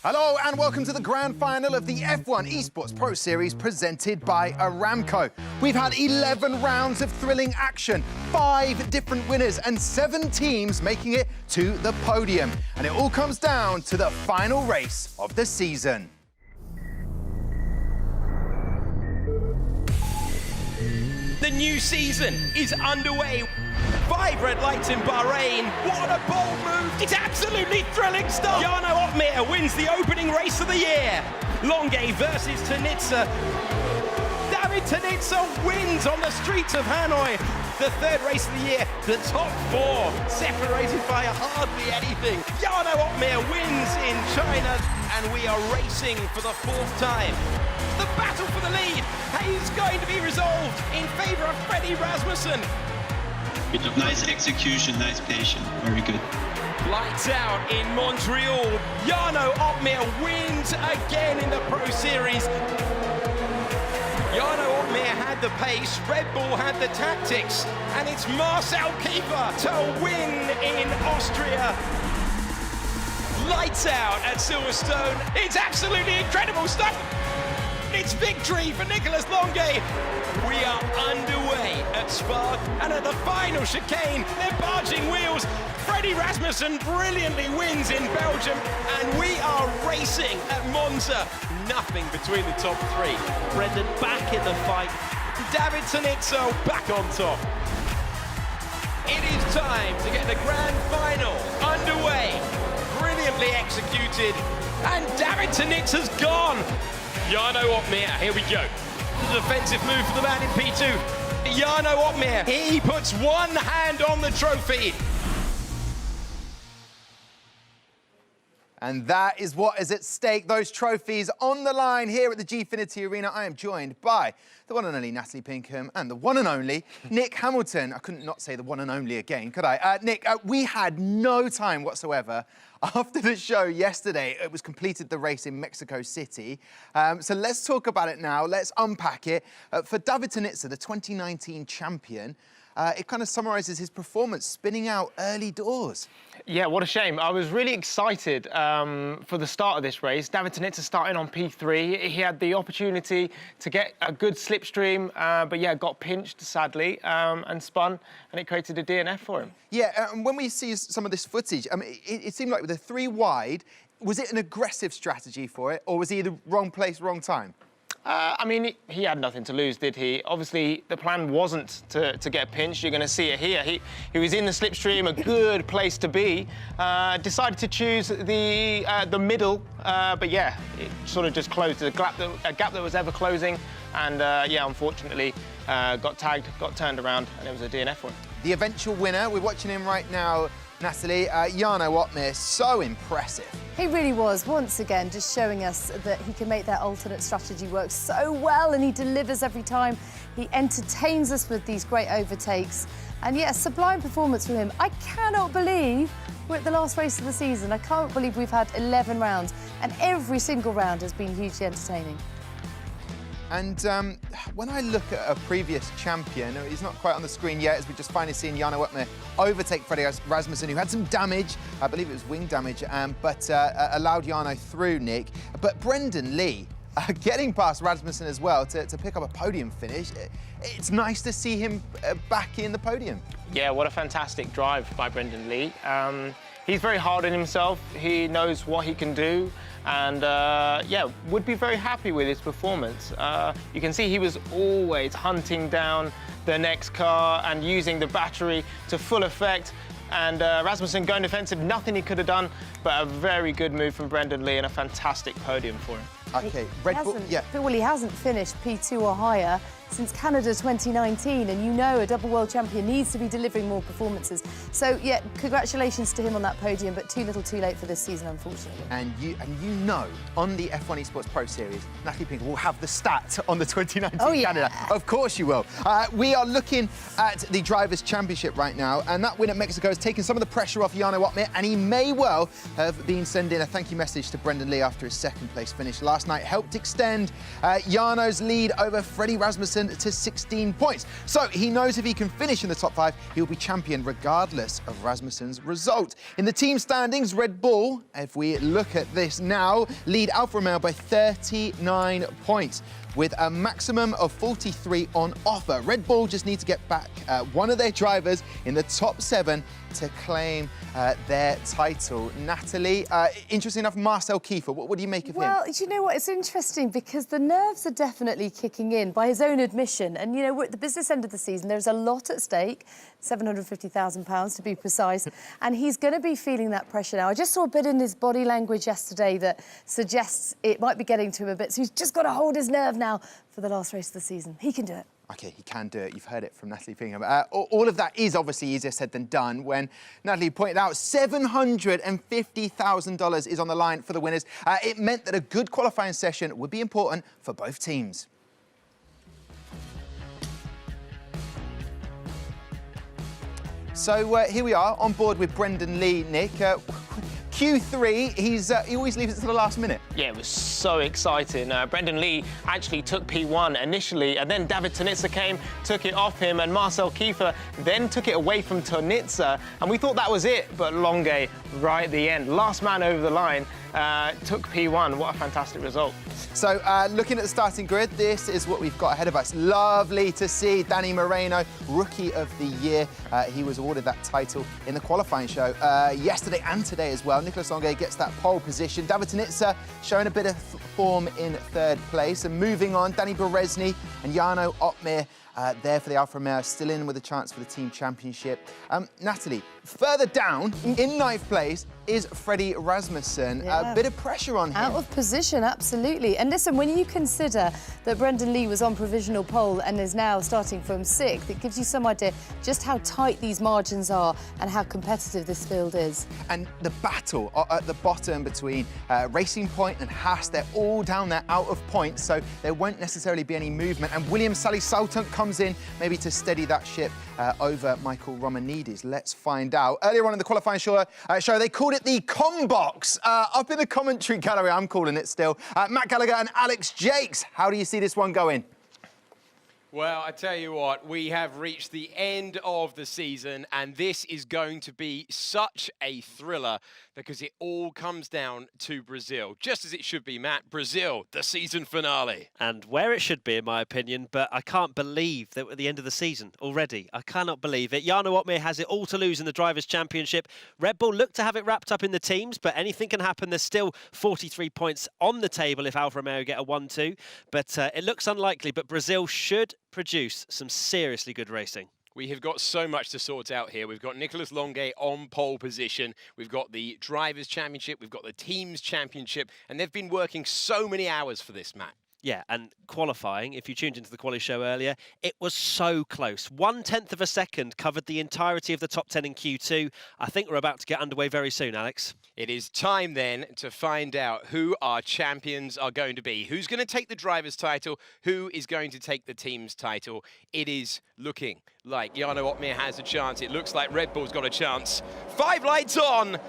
Hello and welcome to the grand final of the F1 Esports Pro Series presented by Aramco. We've had 11 rounds of thrilling action, 5 different winners and 7 teams making it to the podium. And it all comes down to the final race of the season. The new season is underway. 5 red lights in Bahrain. What a bold move. It's absolutely thrilling stuff. Jarno Opmeer wins the opening race of the year. Longe versus Tanitsa. David Tanitsa wins on the streets of Hanoi. The 3rd race of the year. The top 4 separated by hardly anything. Jarno Opmeer wins in China. And we are racing for the 4th time. The battle for the lead is going to be resolved in favour of Freddie Rasmussen. Nice execution, nice patience, very good. Lights out in Montreal. Jarno Opmeer wins again in the Pro Series. Jarno Opmeer had the pace, Red Bull had the tactics, and it's Marcel Kiefer to win in Austria. Lights out at Silverstone. It's absolutely incredible stuff. It's victory for Nicolas Longe. We are underway at Spa, and at the final chicane, they're barging wheels. Freddie Rasmussen brilliantly wins in Belgium, and we are racing at Monza. Nothing between the top 3. Brendan back in the fight. David Tanitsa back on top. It is time to get the grand final underway. Brilliantly executed, and David Tanitsa's gone. Jarno Opmeer, here we go. The defensive move for the man in P2. Jarno Opmeer, he puts one hand on the trophy. And that is what is at stake, those trophies on the line here at the Gfinity Arena. I am joined by the one and only Natalie Pinkham and the one and only Nick Hamilton. I couldn't not say the one and only again, could I? Nick, we had no time whatsoever after the show yesterday. It was completed the race in Mexico City. So let's talk about it now. Let's unpack it. For David Tanitsa, the 2019 champion, it kind of summarises his performance, spinning out early doors. Yeah, what a shame. I was really excited for the start of this race. David Tanitsa starting on P3. He had the opportunity to get a good slipstream, but yeah, got pinched, sadly, and spun, and it created a DNF for him. Yeah, and when we see some of this footage, I mean, it seemed like with the 3 wide, was it an aggressive strategy for it, or was he the wrong place, wrong time? I mean, he had nothing to lose, did he? Obviously, the plan wasn't to get a pinch. You're going to see it here. He was in the slipstream, a good place to be. Decided to choose the middle, but yeah, it sort of just closed a gap that was ever closing, and yeah, unfortunately, got tagged, got turned around, and it was a DNF for him. The eventual winner, we're watching him right now, Natalie, Jarno Opmeer, so impressive. He really was, once again, just showing us that he can make that alternate strategy work so well, and he delivers every time. He entertains us with these great overtakes. And yeah, sublime performance from him. I cannot believe we're at the last race of the season. I can't believe we've had 11 rounds, and every single round has been hugely entertaining. And when I look at a previous champion, he's not quite on the screen yet, as we've just finally seen Jarno Opmeer overtake Freddie Rasmussen, who had some damage, I believe it was wing damage, but allowed Jarno through, Nick. But Brendan Lee, getting past Rasmussen as well to pick up a podium finish, it's nice to see him back in the podium. Yeah, what a fantastic drive by Brendan Lee. He's very hard on himself. He knows what he can do, and yeah, would be very happy with his performance. You can see he was always hunting down the next car and using the battery to full effect. And Rasmussen going defensive, nothing he could have done, but a very good move from Brendan Lee and a fantastic podium for him. Okay, Red Bull, yeah. Well, he hasn't finished P2 or higher since Canada 2019, and you know a double world champion needs to be delivering more performances. So, yeah, congratulations to him on that podium, but too little too late for this season, unfortunately. And you know, on the F1 Esports Pro Series, Natalie Pinkham will have the stat on the 2019 Canada. Of course you will. We are looking at the Drivers' Championship right now, and that win at Mexico has taken some of the pressure off Jarno Opmeer, and he may well have been sending a thank you message to Brendan Lee after his 2nd place finish last night. Helped extend Jarno's lead over Freddie Rasmussen 7 to 16 points. So he knows if he can finish in the top 5, he'll be champion regardless of Rasmussen's result. In the team standings, Red Bull, if we look at this now, lead Alfa Romeo by 39 points, with a maximum of 43 on offer. Red Bull just need to get back one of their drivers in the top 7 to claim their title. Natalie, interesting enough, Marcel Kiefer, what do you make of him? Well, do you know what? It's interesting because the nerves are definitely kicking in by his own admission. And, you know, we're at the business end of the season. There's a lot at stake, £750,000 to be precise. And he's going to be feeling that pressure now. I just saw a bit in his body language yesterday that suggests it might be getting to him a bit. So he's just got to hold his nerve now for the last race of the season. He can do it. OK, he can do it. You've heard it from Natalie Pinkham. All of that is obviously easier said than done. When Natalie pointed out $750,000 is on the line for the winners, it meant that a good qualifying session would be important for both teams. So here we are on board with Brendan Lee, Nick. Q3, he always leaves it to the last minute. Yeah, it was so exciting. Brendan Lee actually took P1 initially, and then David Tonitza came, took it off him, and Marcel Kiefer then took it away from Tonitza. And we thought that was it, but Longuet, right at the end, last man over the line, took P1. What a fantastic result. So looking at the starting grid, this is what we've got ahead of us. Lovely to see Danny Moreno, Rookie of the Year. He was awarded that title in the qualifying show yesterday and today as well. Nicolas Longuet gets that pole position. David Tonitza showing a bit of form in 3rd place. And moving on, Danny Berezny and Jarno Opmeer there for the Alfa Romeo, still in with a chance for the team championship. Natalie, further down, in 9th place, is Freddie Rasmussen. Yeah. A bit of pressure on him. Out of position, absolutely. And listen, when you consider that Brendan Lee was on provisional pole and is now starting from 6th, it gives you some idea just how tight these margins are and how competitive this field is. And the battle at the bottom between Racing Point and Haas, they're all down there out of points, so there won't necessarily be any movement. And William Sally-Salton comes in maybe to steady that ship over Michael Romanidis. Let's find out. Earlier on in the qualifying show, they called it the Combox. Up in the commentary gallery, I'm calling it still. Matt Gallagher and Alex Jakes. How do you see this one going? Well, I tell you what, we have reached the end of the season, and this is going to be such a thriller because it all comes down to Brazil, just as it should be, Matt. Brazil, the season finale. And where it should be, in my opinion, but I can't believe that we're at the end of the season already. I cannot believe it. Jarno Opmeer has it all to lose in the Drivers' Championship. Red Bull look to have it wrapped up in the teams, but anything can happen. There's still 43 points on the table if Alfa Romeo get a 1-2, but it looks unlikely. But Brazil should produce some seriously good racing. We have got so much to sort out here. We've got Nicolas Longuet on pole position. We've got the Drivers' Championship. We've got the Teams' Championship. And they've been working so many hours for this, Matt. Yeah, and qualifying, if you tuned into the quali show earlier, it was so close. 1/10 of a second covered the entirety of the top 10 in Q2. I think we're about to get underway very soon, Alex. It is time then to find out who our champions are going to be. Who's going to take the driver's title? Who is going to take the team's title? It is looking like Jarno Opmeer has a chance. It looks like Red Bull's got a chance. 5 lights on.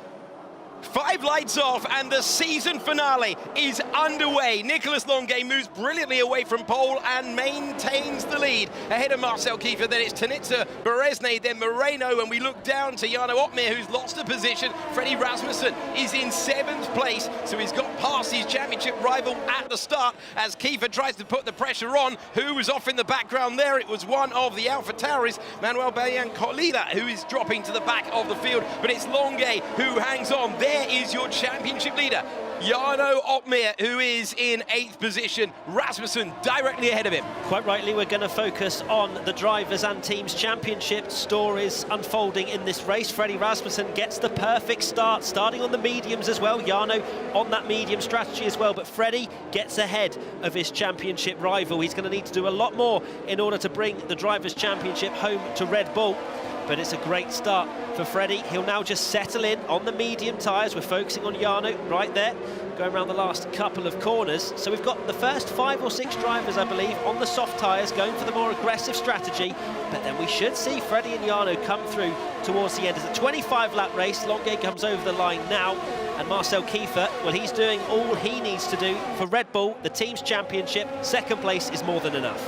5 lights off, and the season finale is underway. Nicolas Longuet moves brilliantly away from pole and maintains the lead. Ahead of Marcel Kiefer, then it's Tonitza, Berezny, then Moreno, and we look down to Jarno Opmeer, who's lost a position. Freddie Rasmussen is in 7th place, so he's got past his championship rival at the start as Kiefer tries to put the pressure on. Who was off in the background there? It was one of the Alpha Tauris, Manuel Biancolina, who is dropping to the back of the field, but it's Longuet who hangs on. There is your championship leader, Jarno Opmeer, who is in 8th position. Rasmussen directly ahead of him. Quite rightly, we're going to focus on the Drivers' and Teams' Championship stories unfolding in this race. Freddie Rasmussen gets the perfect start, starting on the mediums as well. Jarno on that medium strategy as well, but Freddie gets ahead of his championship rival. He's going to need to do a lot more in order to bring the Drivers' Championship home to Red Bull. But it's a great start for Freddie. He'll now just settle in on the medium tyres. We're focusing on Jarno right there, going around the last couple of corners. So we've got the first 5 or 6 drivers, I believe, on the soft tyres, going for the more aggressive strategy. But then we should see Freddie and Jarno come through towards the end. It's a 25-lap race. Longuet comes over the line now. And Marcel Kiefer, well, he's doing all he needs to do for Red Bull, the team's championship. 2nd place is more than enough.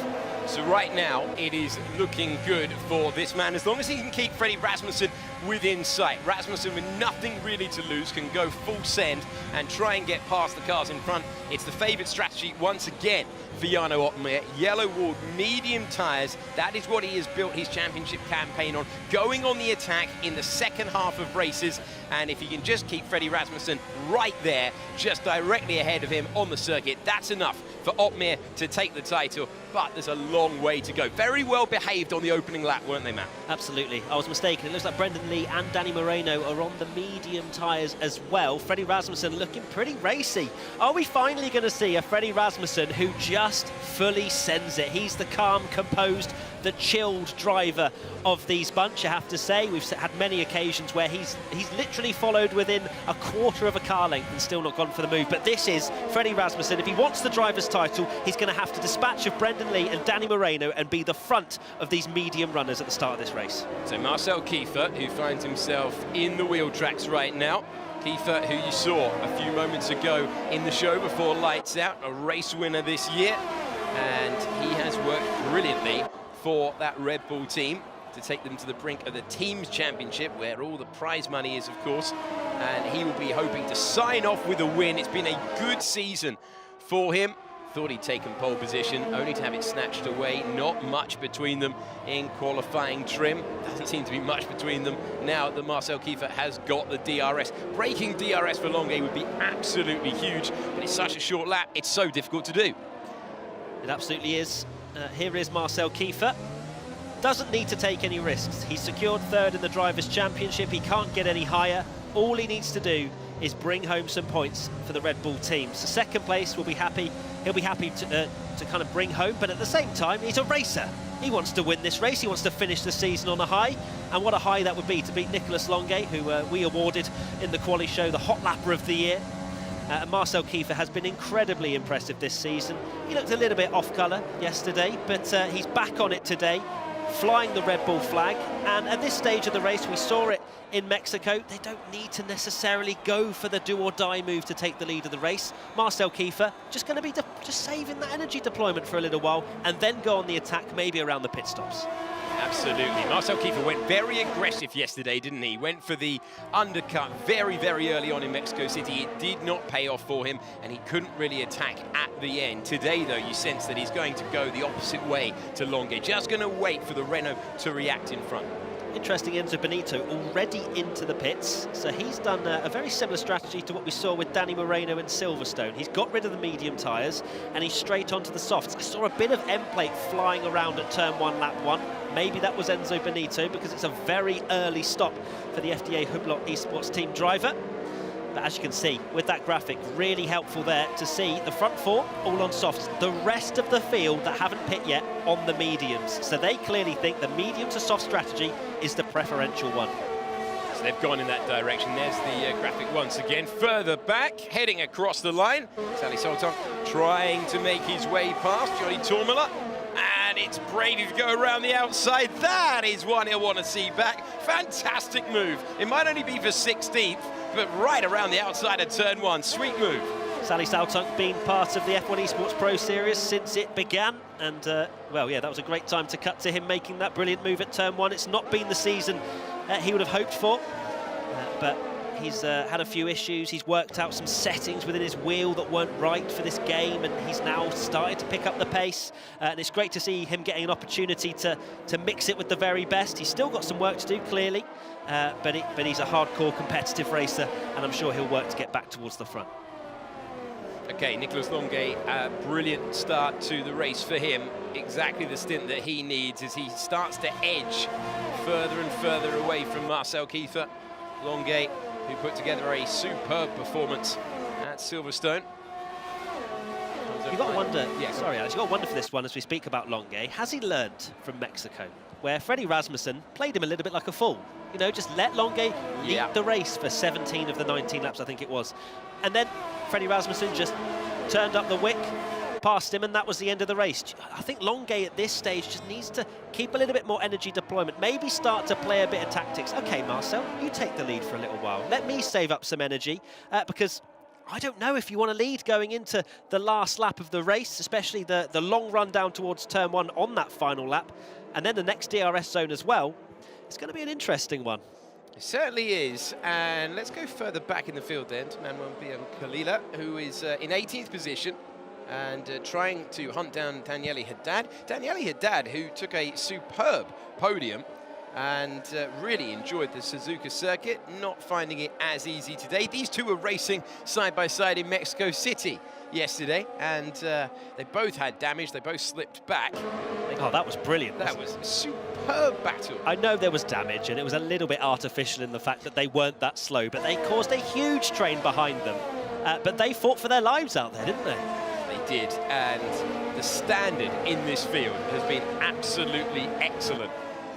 So right now, it is looking good for this man, as long as he can keep Freddie Rasmussen within sight. Rasmussen, with nothing really to lose, can go full send and try and get past the cars in front. It's the favoured strategy once again for Jarno Opmeer. Yellow walled, medium tyres. That is what he has built his championship campaign on. Going on the attack in the second half of races. And if he can just keep Freddie Rasmussen right there, just directly ahead of him on the circuit, that's enough for Opmeer to take the title. But there's a long way to go. Very well behaved on the opening lap, weren't they, Matt? Absolutely. I was mistaken. It looks like Brendan Lee and Danny Moreno are on the medium tyres as well. Freddie Rasmussen looking pretty racy. Are we finally going to see a Freddie Rasmussen who just fully sends it? He's the calm, composed, the chilled driver of these bunch, I have to say. We've had many occasions where he's literally followed within a quarter of a car length and still not gone for the move. But this is Freddie Rasmussen. If he wants the driver's title, he's going to have to dispatch of Brendan Lee and Danny Moreno and be the front of these medium runners at the start of this race. So Marcel Kiefer, who finds himself in the wheel tracks right now. Kiefer, who you saw a few moments ago in the show before lights out, a race winner this year. And he has worked brilliantly for that Red Bull team to take them to the brink of the Teams Championship, where all the prize money is, of course. And he will be hoping to sign off with a win. It's been a good season for him. Thought he'd taken pole position, only to have it snatched away. Not much between them in qualifying trim. Doesn't seem to be much between them now that Marcel Kiefer has got the DRS. Breaking DRS for Longuet would be absolutely huge, but it's such a short lap, it's so difficult to do. It absolutely is. Here is Marcel Kiefer. Doesn't need to take any risks. He's secured third in the Drivers' Championship. He can't get any higher. All he needs to do is bring home some points for the Red Bull team. So second place will be happy. He'll be happy to kind of bring home, but at the same time, he's a racer. He wants to win this race. He wants to finish the season on a high. And what a high that would be to beat Nicolas Longuet, who we awarded in the quali show the Hot Lapper of the Year. Marcel Kiefer has been incredibly impressive this season. He looked a little bit off colour yesterday, but he's back on it today, flying the Red Bull flag. And at this stage of the race, we saw it in Mexico, they don't need to necessarily go for the do-or-die move to take the lead of the race. Marcel Kiefer just going to be just saving that energy deployment for a little while and then go on the attack, maybe around the pit stops. Absolutely. Marcel Kiefer went very aggressive yesterday, didn't he? Went for the undercut very, very early on in Mexico City. It did not pay off for him, and he couldn't really attack at the end. Today, though, you sense that he's going to go the opposite way to Longuet. Just going to wait for the Renault to react in front. Interesting, Enzo Benito already into the pits, so he's done a very similar strategy to what we saw with Danny Moreno in Silverstone. He's got rid of the medium tyres and he's straight onto the softs. I saw a bit of end plate flying around at turn 1, lap 1. Maybe that was Enzo Benito because it's a very early stop for the FDA Hublot Esports team driver. But as you can see, with that graphic, really helpful there to see the front four all on softs. The rest of the field that haven't pit yet on the mediums. So they clearly think the medium to soft strategy is the preferential one. So they've gone in that direction. There's the graphic once again. Further back, heading across the line. Sally Solton trying to make his way past Johnny Tormela. And it's Brady to go around the outside. That is one he'll want to see back. Fantastic move. It might only be for 16th, but right around the outside of turn 1. Sweet move. Sally Sautunk been part of the F1 Esports Pro Series since it began. And, well, yeah, that was a great time to cut to him making that brilliant move at turn 1. It's not been the season he would have hoped for, but he's had a few issues. He's worked out some settings within his wheel that weren't right for this game, and he's now started to pick up the pace. And it's great to see him getting an opportunity to mix it with the very best. He's still got some work to do, clearly, but he's a hardcore competitive racer, and I'm sure he'll work to get back towards the front. Okay, Nicolas Longuet, a brilliant start to the race for him. Exactly the stint that he needs as he starts to edge further and further away from Marcel Kiefer. Longuet, who put together a superb performance at Silverstone. You've got to wonder, sorry Alex, you've got to wonder for this one as we speak about Longuet, has he learned from Mexico, where Freddie Rasmussen played him a little bit like a fool? You know, just let Longuet lead the race for 17 of the 19 laps, I think it was. And then Freddie Rasmussen just turned up the wick, passed him, and that was the end of the race. I think Longuet at this stage just needs to keep a little bit more energy deployment, maybe start to play a bit of tactics. Okay, Marcel, you take the lead for a little while. Let me save up some energy, because I don't know if you want to lead going into the last lap of the race, especially the long run down towards turn 1 on that final lap, and then the next DRS zone as well. It's going to be an interesting one. It certainly is, and let's go further back in the field then to Manuel Kalila, who is in 18th position and trying to hunt down Daniele Haddad. Daniele Haddad, who took a superb podium and really enjoyed the Suzuka circuit, not finding it as easy today. These two were racing side by side in Mexico City yesterday, and they both had damage, they both slipped back. Oh, that was brilliant. That was a superb battle. I know there was damage, and it was a little bit artificial in the fact that they weren't that slow, but they caused a huge train behind them. But they fought for their lives out there, didn't they? They did, and the standard in this field has been absolutely excellent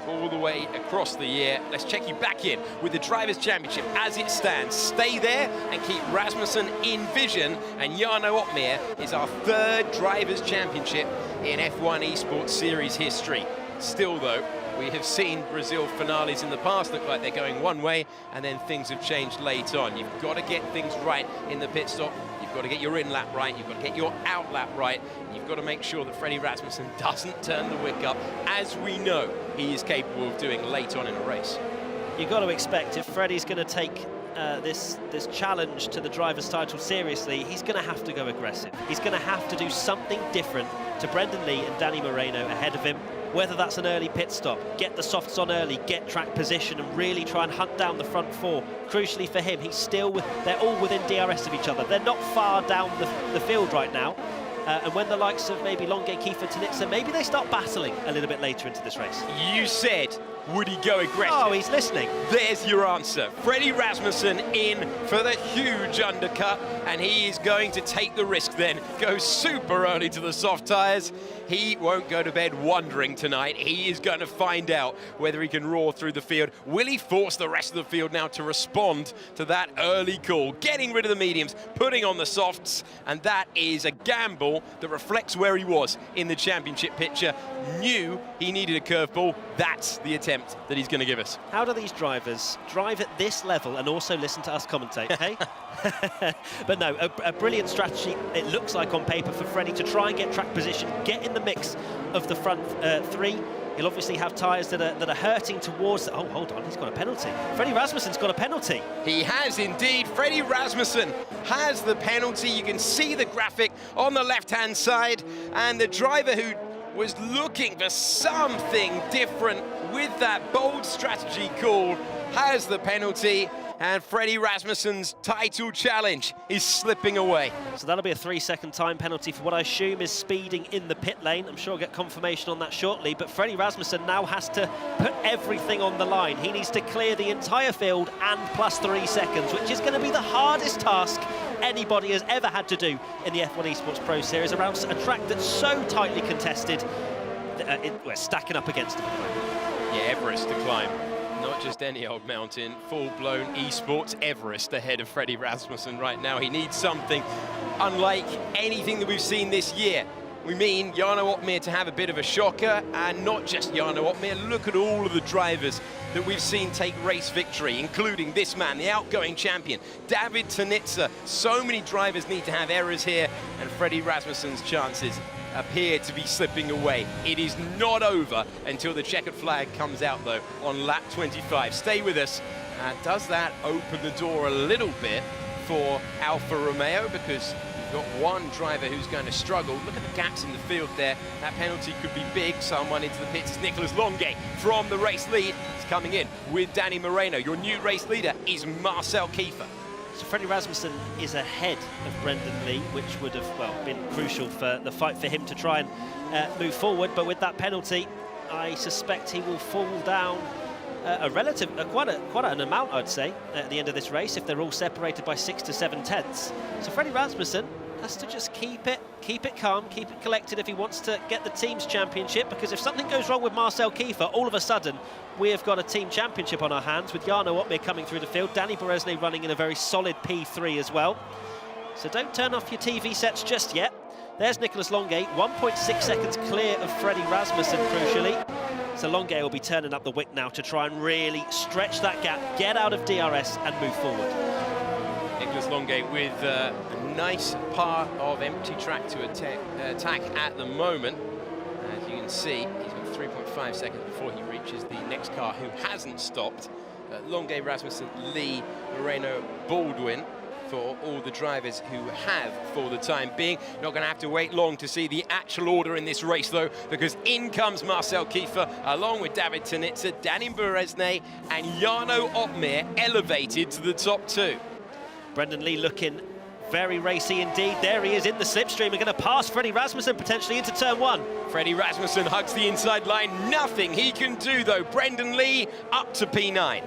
all the way across the year. Let's check you back in with the Drivers' Championship as it stands. Stay there and keep Rasmussen in vision, and Jarno Opmeer is our 3rd Drivers' Championship in F1 Esports Series history. Still though, we have seen Brazil finales in the past look like they're going one way, and then things have changed late on. You've got to get things right in the pit stop. You've got to get your in-lap right, you've got to get your out-lap right, you've got to make sure that Freddie Rasmussen doesn't turn the wick up, as we know he is capable of doing late on in a race. You've got to expect if Freddie's going to take this challenge to the driver's title seriously, he's going to have to go aggressive. He's going to have to do something different to Brendan Lee and Danny Moreno ahead of him, whether that's an early pit stop, get the softs on early, get track position and really try and hunt down the front 4. Crucially for him, they're all within DRS of each other. They're not far down the field right now. And when the likes of maybe Longe, Kiefer, Tanitsa, maybe they start battling a little bit later into this race. You said, would he go aggressive? Oh, he's listening. There's your answer. Freddie Rasmussen in for the huge undercut, and he is going to take the risk then. Go super early to the soft tyres. He won't go to bed wondering tonight. He is going to find out whether he can roar through the field. Will he force the rest of the field now to respond to that early call? Getting rid of the mediums, putting on the softs, and that is a gamble that reflects where he was in the championship picture. Knew he needed a curveball. That's the attempt that he's going to give us. How do these drivers drive at this level and also listen to us commentate, hey? But no, a brilliant strategy, it looks like on paper, for Freddie to try and get track position, get in the mix of the front 3. He'll obviously have tyres that are hurting towards... Oh, hold on, he's got a penalty. Freddie Rasmussen's got a penalty. He has indeed. Freddie Rasmussen has the penalty. You can see the graphic on the left-hand side, and the driver who was looking for something different with that bold strategy call has the penalty, and Freddie Rasmussen's title challenge is slipping away. So that'll be a 3-second time penalty for what I assume is speeding in the pit lane. I'm sure I'll get confirmation on that shortly, but Freddie Rasmussen now has to put everything on the line. He needs to clear the entire field and plus 3 seconds, which is going to be the hardest task anybody has ever had to do in the F1 Esports Pro Series around a track that's so tightly contested. We're stacking up against him. Yeah, Everest to climb. Not just any old mountain, full-blown esports Everest ahead of Freddie Rasmussen right now. He needs something unlike anything that we've seen this year. We mean Jarno Opmeer to have a bit of a shocker, and not just Jarno Opmeer. Look at all of the drivers that we've seen take race victory, including this man, the outgoing champion, David Tanitsa. So many drivers need to have errors here, and Freddie Rasmussen's chances appear to be slipping away. It is not over until the checkered flag comes out, though, on lap 25. Stay with us. Does that open the door a little bit for Alfa Romeo? Because we've got one driver who's going to struggle. Look at the gaps in the field there. That penalty could be big. Someone into the pits is Nicholas Longe from the race lead. He's coming in with Danny Moreno. Your new race leader is Marcel Kiefer. So Freddie Rasmussen is ahead of Brendan Lee, which would have, well, been crucial for the fight for him to try and move forward. But with that penalty, I suspect he will fall down quite an amount, I'd say, at the end of this race, if they're all separated by 6 to 7 tenths. So Freddie Rasmussen has to just keep it calm, keep it collected if he wants to get the team's championship, because if something goes wrong with Marcel Kiefer, all of a sudden we have got a team championship on our hands, with Jarno Opmeer coming through the field, Danny Beresnay running in a very solid P3 as well. So don't turn off your TV sets just yet. There's Nicholas Longe, 1.6 seconds clear of Freddie Rasmussen, crucially. So Longe will be turning up the wick now to try and really stretch that gap, get out of DRS and move forward. Nicolas Longuet with a nice part of empty track to attack at the moment. As you can see, he's got 3.5 seconds before he reaches the next car who hasn't stopped. Longuet, Rasmussen, Lee, Moreno, Baldwin for all the drivers who have for the time being. Not going to have to wait long to see the actual order in this race though, because in comes Marcel Kiefer along with David Tanitsa, Danny Beresnay and Jarno Opmeer elevated to the top two. Brendan Lee looking very racy indeed. There he is in the slipstream. We're going to pass Freddie Rasmussen potentially into turn one. Freddie Rasmussen hugs the inside line. Nothing he can do though. Brendan Lee up to P9.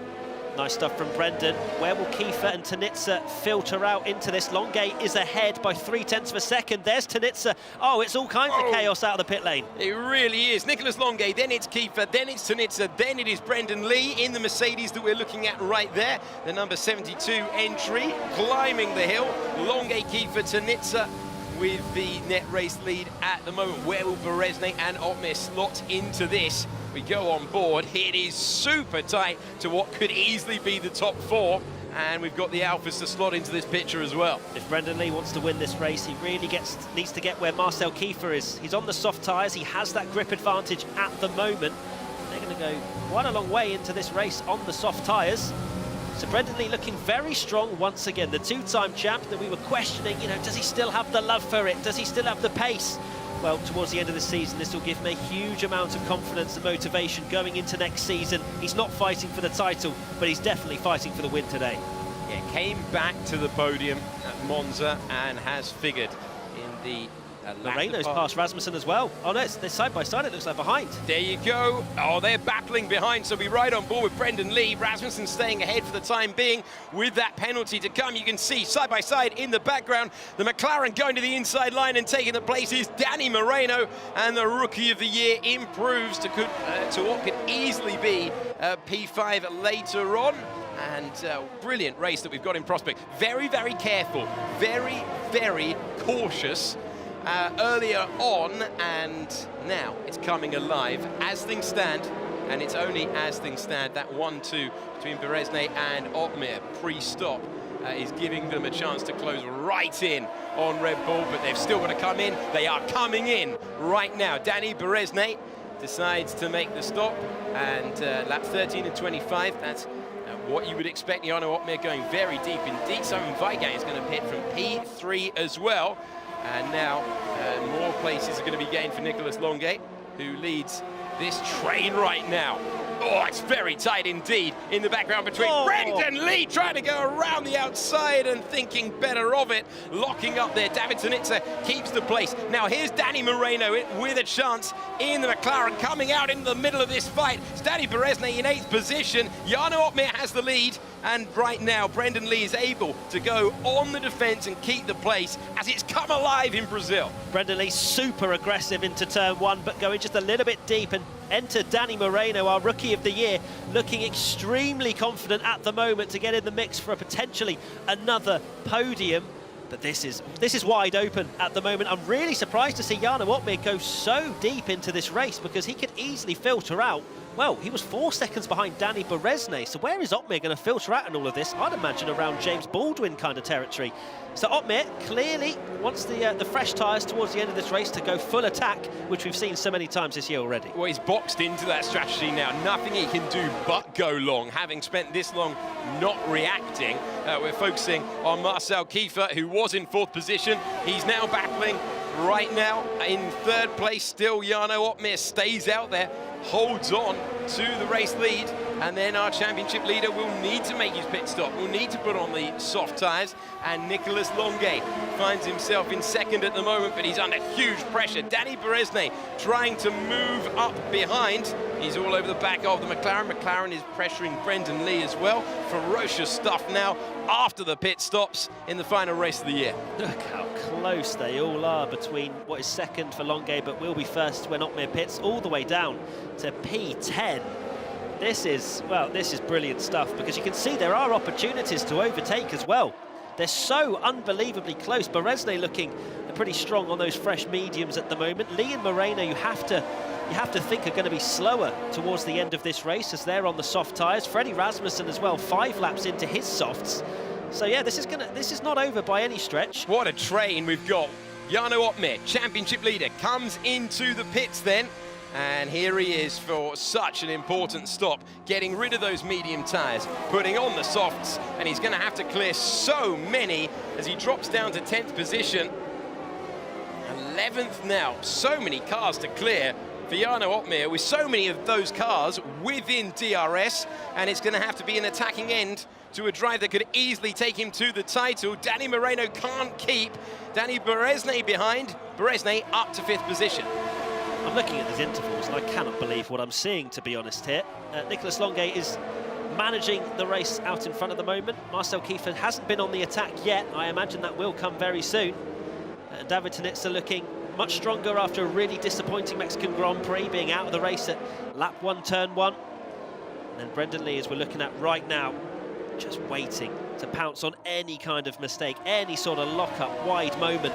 Nice stuff from Brendan. Where will Kiefer and Tanitsa filter out into this? Longuet is ahead by 0.3 of a second. There's Tanitsa. Oh, it's all kinds of chaos out of the pit lane. It really is. Nicolas Longuet, then it's Kiefer, then it's Tanitsa, then it is Brendan Lee in the Mercedes that we're looking at right there. The number 72 entry, climbing the hill. Longuet, Kiefer, Tanitsa with the net race lead at the moment. Where will Beresnay and Opmeer slot into this? We go on board. It is super tight to what could easily be the top four. And we've got the Alphas to slot into this picture as well. If Brendan Lee wants to win this race, he really needs to get where Marcel Kiefer is. He's on the soft tyres. He has that grip advantage at the moment. They're going to go quite a long way into this race on the soft tyres. So Brendan Lee looking very strong once again. The two-time champ that we were questioning, you know, does he still have the love for it? Does he still have the pace? Well, towards the end of the season, this will give him a huge amount of confidence and motivation going into next season. He's not fighting for the title, but he's definitely fighting for the win today. Yeah, came back to the podium at Monza and has figured in the Moreno's past Rasmussen as well. Oh no, they're side by side, it looks like behind. There you go. Oh, they're battling behind, so we ride on board with Brendan Lee. Rasmussen staying ahead for the time being with that penalty to come. You can see side by side in the background, the McLaren going to the inside line and taking the place is Danny Moreno, and the Rookie of the Year improves to what could easily be P5 later on. And brilliant race that we've got in prospect. Very, very careful, very, very cautious. Earlier on, and now it's coming alive as things stand, and it's only as things stand that 1-2 between Beresnay and Opmeer pre-stop is giving them a chance to close right in on Red Bull, but they've still got to come in. They are coming in right now. Danny Beresnay decides to make the stop, and lap 13 and 25, that's what you would expect. Jarno Opmeer going very deep indeed. Simon Weigand is going to pit from P3 as well. And now more places are going to be gained for Nicolas Longuet, who leads this train right now. Oh, it's very tight indeed in the background between Brendan Lee trying to go around the outside and thinking better of it. Locking up there, David Tanitsa keeps the place. Now here's Danny Moreno with a chance in the McLaren coming out into the middle of this fight. It's Danny Beresnay in 8th position. Jarno Opmeer has the lead. And right now, Brendan Lee is able to go on the defence and keep the place as it's come alive in Brazil. Brendan Lee super aggressive into turn one, but going just a little bit deep, and enter Danny Moreno, our Rookie of the Year, looking extremely confident at the moment to get in the mix for a potentially another podium. But this is wide open at the moment. I'm really surprised to see Jarno Opmeer go so deep into this race, because he could easily filter out. Well, he was 4 seconds behind Danny Beresnay, so where is Opmeer going to filter out in all of this? I'd imagine around James Baldwin kind of territory. So Opmeer clearly wants the fresh tyres towards the end of this race to go full attack, which we've seen so many times this year already. Well, he's boxed into that strategy now. Nothing he can do but go long, having spent this long not reacting. We're focusing on Marcel Kiefer, who was in 4th position. He's now battling right now in 3rd place. Still, Jarno Opmeer stays out there, holds on to the race lead, and then our championship leader will need to make his pit stop. We'll need to put on the soft tyres, and Nicolas Longuet finds himself in 2nd at the moment, but he's under huge pressure. Danny Beresnay trying to move up behind. He's all over the back of the McLaren. McLaren is pressuring Brendan Lee as well. Ferocious stuff now after the pit stops in the final race of the year. Look how close they all are between what is 2nd for Longuet, but will be 1st when Opmeer pits, all the way down to P10. This is brilliant stuff, because you can see there are opportunities to overtake as well. They're so unbelievably close. Beresnay looking pretty strong on those fresh mediums at the moment. Lee and Moreno, you have to think are going to be slower towards the end of this race as they're on the soft tyres. Freddie Rasmussen as well, 5 laps into his softs. So yeah, this is not over by any stretch. What a train we've got. Jarno Opmeer, championship leader, comes into the pits then. And here he is for such an important stop, getting rid of those medium tyres, putting on the softs, and he's going to have to clear so many as he drops down to 10th position. 11th now, so many cars to clear for Jarno Opmeer, with so many of those cars within DRS, and it's going to have to be an attacking end to a drive that could easily take him to the title. Danny Moreno can't keep Danny Beresne behind. Beresne up to 5th position. I'm looking at these intervals and I cannot believe what I'm seeing, to be honest here. Nicolas Longuet is managing the race out in front at the moment. Marcel Kiefer hasn't been on the attack yet. I imagine that will come very soon. David Tanitza looking much stronger after a really disappointing Mexican Grand Prix, being out of the race at lap 1, turn 1. And then Brendan Lee, as we're looking at right now, just waiting to pounce on any kind of mistake, any sort of lock-up wide moment.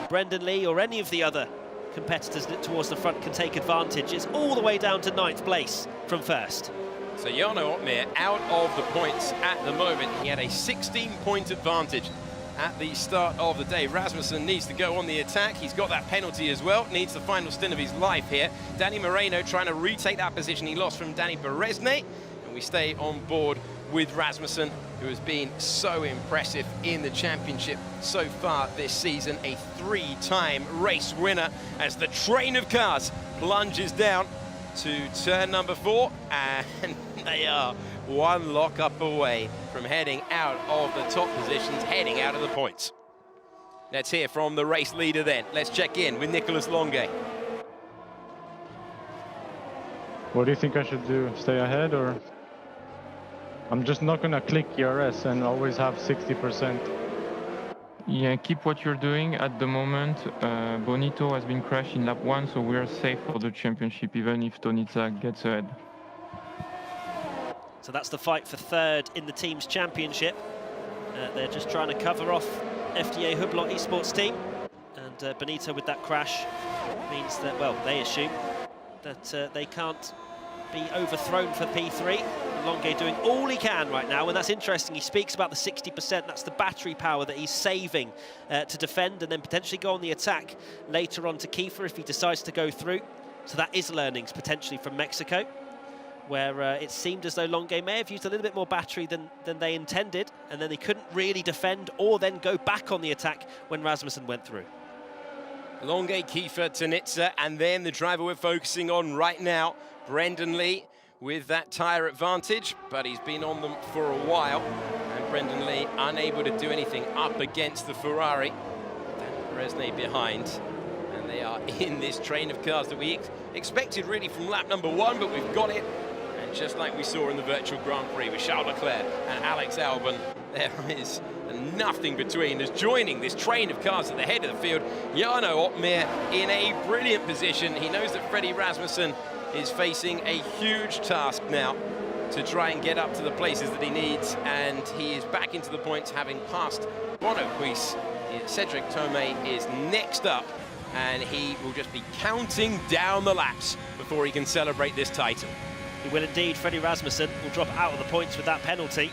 Brendan Lee or any of the other competitors towards the front can take advantage. It's all the way down to 9th place from first. So Jarno Opmeer out of the points at the moment. He had a 16-point advantage at the start of the day. Rasmussen needs to go on the attack. He's got that penalty as well. Needs the final stint of his life here. Danny Moreno trying to retake that position he lost from Danny Beresne. And we stay on board with Rasmussen, who has been so impressive in the championship so far this season. A 3-time race winner as the train of cars plunges down to turn number 4, and they are one lock-up away from heading out of the top positions, heading out of the points. Let's hear from the race leader then. Let's check in with Nicolas Longuet. What do you think I should do? Stay ahead, or? I'm just not gonna click ERS and always have 60%. Yeah, keep what you're doing at the moment. Bonito has been crashed in lap 1, so we're safe for the championship, even if Tonitza gets ahead. So that's the fight for 3rd in the team's championship. They're just trying to cover off FDA Hublot Esports team. And Bonito with that crash means that, well, they assume that they can't be overthrown for P3. Longuet doing all he can right now, and that's interesting. He speaks about the 60%. That's the battery power that he's saving to defend and then potentially go on the attack later on to Kiefer if he decides to go through. So that is learnings potentially from Mexico, where it seemed as though Longuet may have used a little bit more battery than they intended, and then they couldn't really defend or then go back on the attack when Rasmussen went through. Longuet, Kiefer, Tanitza, and then the driver we're focusing on right now, Brendan Lee, with that tyre advantage, but he's been on them for a while, and Brendan Lee unable to do anything up against the Ferrari. Beresne behind, and they are in this train of cars that we expected really from lap number 1, but we've got it. And just like we saw in the virtual Grand Prix with Charles Leclerc and Alex Albon, there is nothing between us. Joining this train of cars at the head of the field, Jarno Opmeer in a brilliant position. He knows that Freddie Rasmussen is facing a huge task now to try and get up to the places that he needs, and he is back into the points, having passed Bono Puig. Cedric Tomei is next up, and he will just be counting down the laps before he can celebrate this title. He will indeed. Freddie Rasmussen will drop out of the points with that penalty.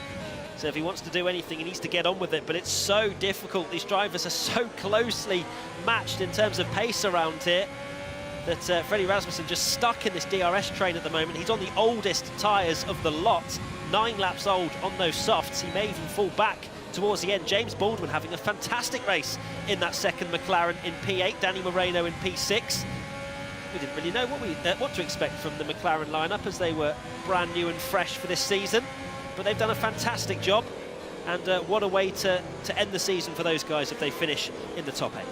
So if he wants to do anything, he needs to get on with it, but it's so difficult. These drivers are so closely matched in terms of pace around here that Freddie Rasmussen just stuck in this DRS train at the moment. He's on the oldest tyres of the lot, 9 laps old on those softs. He may even fall back towards the end. James Baldwin having a fantastic race in that second McLaren in P8, Danny Moreno in P6. We didn't really know what to expect from the McLaren lineup, as they were brand new and fresh for this season, but they've done a fantastic job, and what a way to end the season for those guys if they finish in the top 8.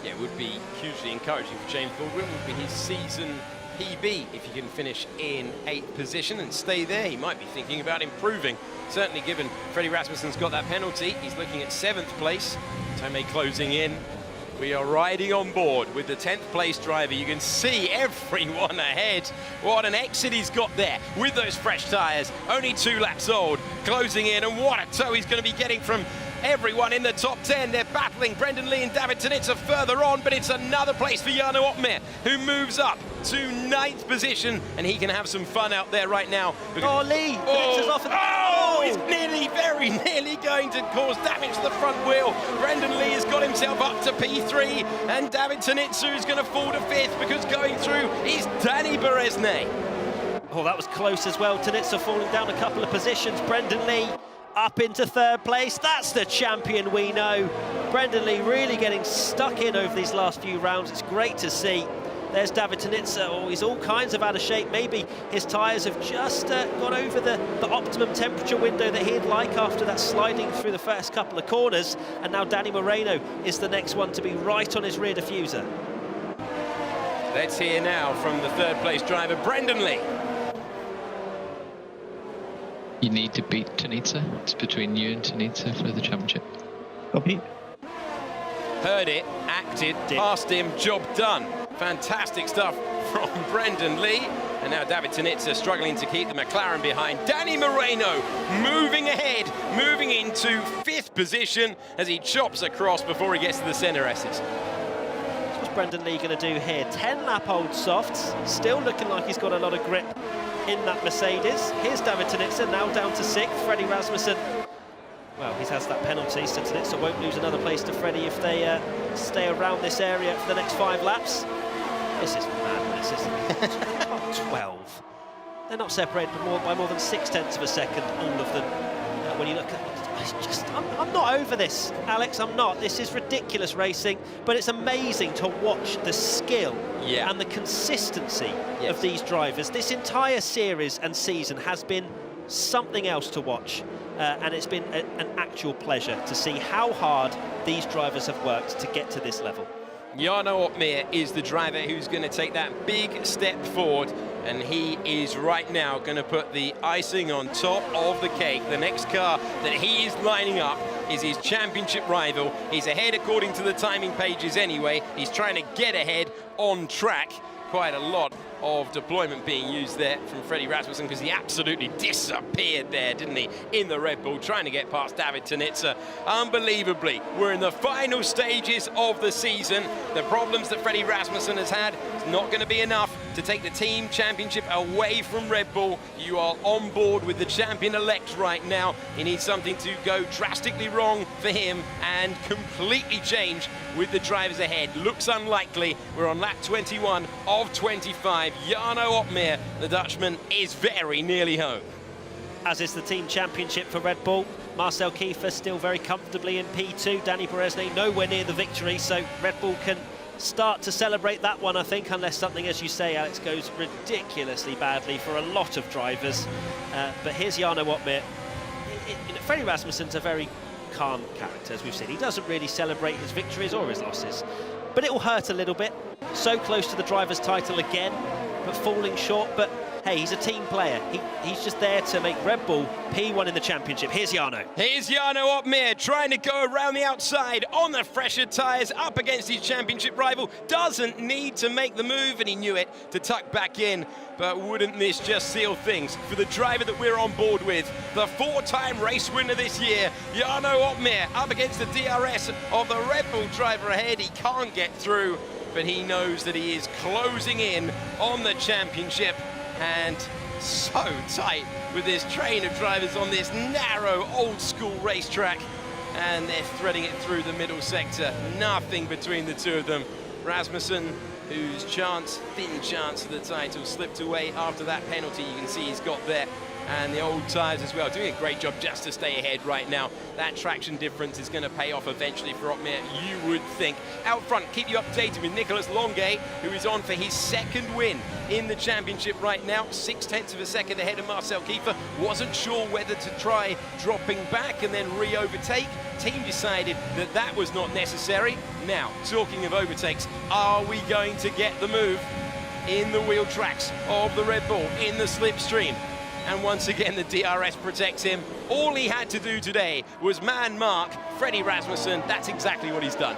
Yeah, it would be hugely encouraging for James Baldwin. It would be his season PB if he can finish in 8th position and stay there. He might be thinking about improving. Certainly given Freddie Rasmussen's got that penalty, he's looking at 7th place. Tomei closing in. We are riding on board with the 10th place driver. You can see everyone ahead. What an exit he's got there with those fresh tyres. Only 2 laps old, closing in, and what a tow he's going to be getting from everyone in the top 10. They're battling Brendan Lee and David Tanitsa further on, but it's another place for Jarno Opmeer, who moves up to 9th position, and he can have some fun out there right now. Oh, Lee! Tanitsa's off at the... He's nearly, very nearly going to cause damage to the front wheel. Brendan Lee has got himself up to P3, and David Tanitsa is going to fall to 5th, because going through is Danny Berezne. Oh, that was close as well. Tanitsa falling down a couple of positions. Brendan Lee up into 3rd place. That's the champion we know. Brendan Lee really getting stuck in over these last few rounds. It's great to see. There's David Tanitsa. Oh, he's all kinds of out of shape. Maybe his tyres have just gone over the optimum temperature window that he'd like after that sliding through the first couple of corners. And now Danny Moreno is the next one to be right on his rear diffuser. Let's hear now from the 3rd place driver, Brendan Lee. You need to beat Tanitsa. It's between you and Tanitsa for the championship. Copy. Heard it, acted, passed him, job done. Fantastic stuff from Brendan Lee. And now David Tanitsa struggling to keep the McLaren behind. Danny Moreno moving ahead, moving into 5th position as he chops across before he gets to the centre S's. What's Brendan Lee going to do here? 10-lap-old softs, still looking like he's got a lot of grip in that Mercedes. Here's David Tanitsa, now down to 6th. Freddie Rasmussen, well, he has that penalty, so Tanitsa won't lose another place to Freddie if they stay around this area for the next 5 laps. This is madness, isn't it? 12. They're not separated by more than 0.6 of a second, all of them. When you look at it, I'm not over this, Alex, I'm not. This is ridiculous racing, but it's amazing to watch the skill and the consistency of these drivers. This entire series and season has been something else to watch, and it's been an actual pleasure to see how hard these drivers have worked to get to this level. Jarno Opmeer is the driver who's going to take that big step forward, and he is right now going to put the icing on top of the cake. The next car that he is lining up is his championship rival. He's ahead according to the timing pages anyway. He's trying to get ahead on track. Quite a lot of deployment being used there from Freddie Rasmussen, because he absolutely disappeared there, didn't he, in the Red Bull, trying to get past David Tanitsa. Unbelievably, we're in the final stages of the season. The problems that Freddie Rasmussen has had is not going to be enough to take the team championship away from Red Bull. You are on board with the champion-elect right now. He needs something to go drastically wrong for him and completely change with the drivers ahead. Looks unlikely. We're on lap 21 of 25. Jarno Opmeer, the Dutchman, is very nearly home. As is the team championship for Red Bull. Marcel Kiefer still very comfortably in P2. Danny Berezne nowhere near the victory, so Red Bull can start to celebrate that one, I think, unless something, as you say, Alex, goes ridiculously badly for a lot of drivers. But here's Jarno Opmeer. Freddie Rasmussen's a very calm character, as we've seen. He doesn't really celebrate his victories or his losses, but it will hurt a little bit. So close to the driver's title again, but falling short. But hey, he's a team player. He's just there to make Red Bull P1 in the championship. Here's Jarno. Here's Jarno Opmeer trying to go around the outside on the fresher tyres up against his championship rival. Doesn't need to make the move, and he knew it, to tuck back in. But wouldn't this just seal things for the driver that we're on board with? The 4-time race winner this year, Jarno Opmeer, up against the DRS of the Red Bull driver ahead. He can't get through, but he knows that he is closing in on the championship. And so tight with this train of drivers on this narrow, old-school racetrack. And they're threading it through the middle sector. Nothing between the two of them. Rasmussen, whose thin chance of the title, slipped away after that penalty you can see he's got there. And the old tyres as well, doing a great job just to stay ahead right now. That traction difference is going to pay off eventually for Opmeer, you would think. Out front, keep you updated with Nicolas Longuet, who is on for his 2nd win in the championship right now. 0.6 of a second ahead of Marcel Kiefer. Wasn't sure whether to try dropping back and then re-overtake. Team decided that that was not necessary. Now, talking of overtakes, are we going to get the move in the wheel tracks of the Red Bull, in the slipstream? And once again, the DRS protects him. All he had to do today was man-mark Freddie Rasmussen. That's exactly what he's done.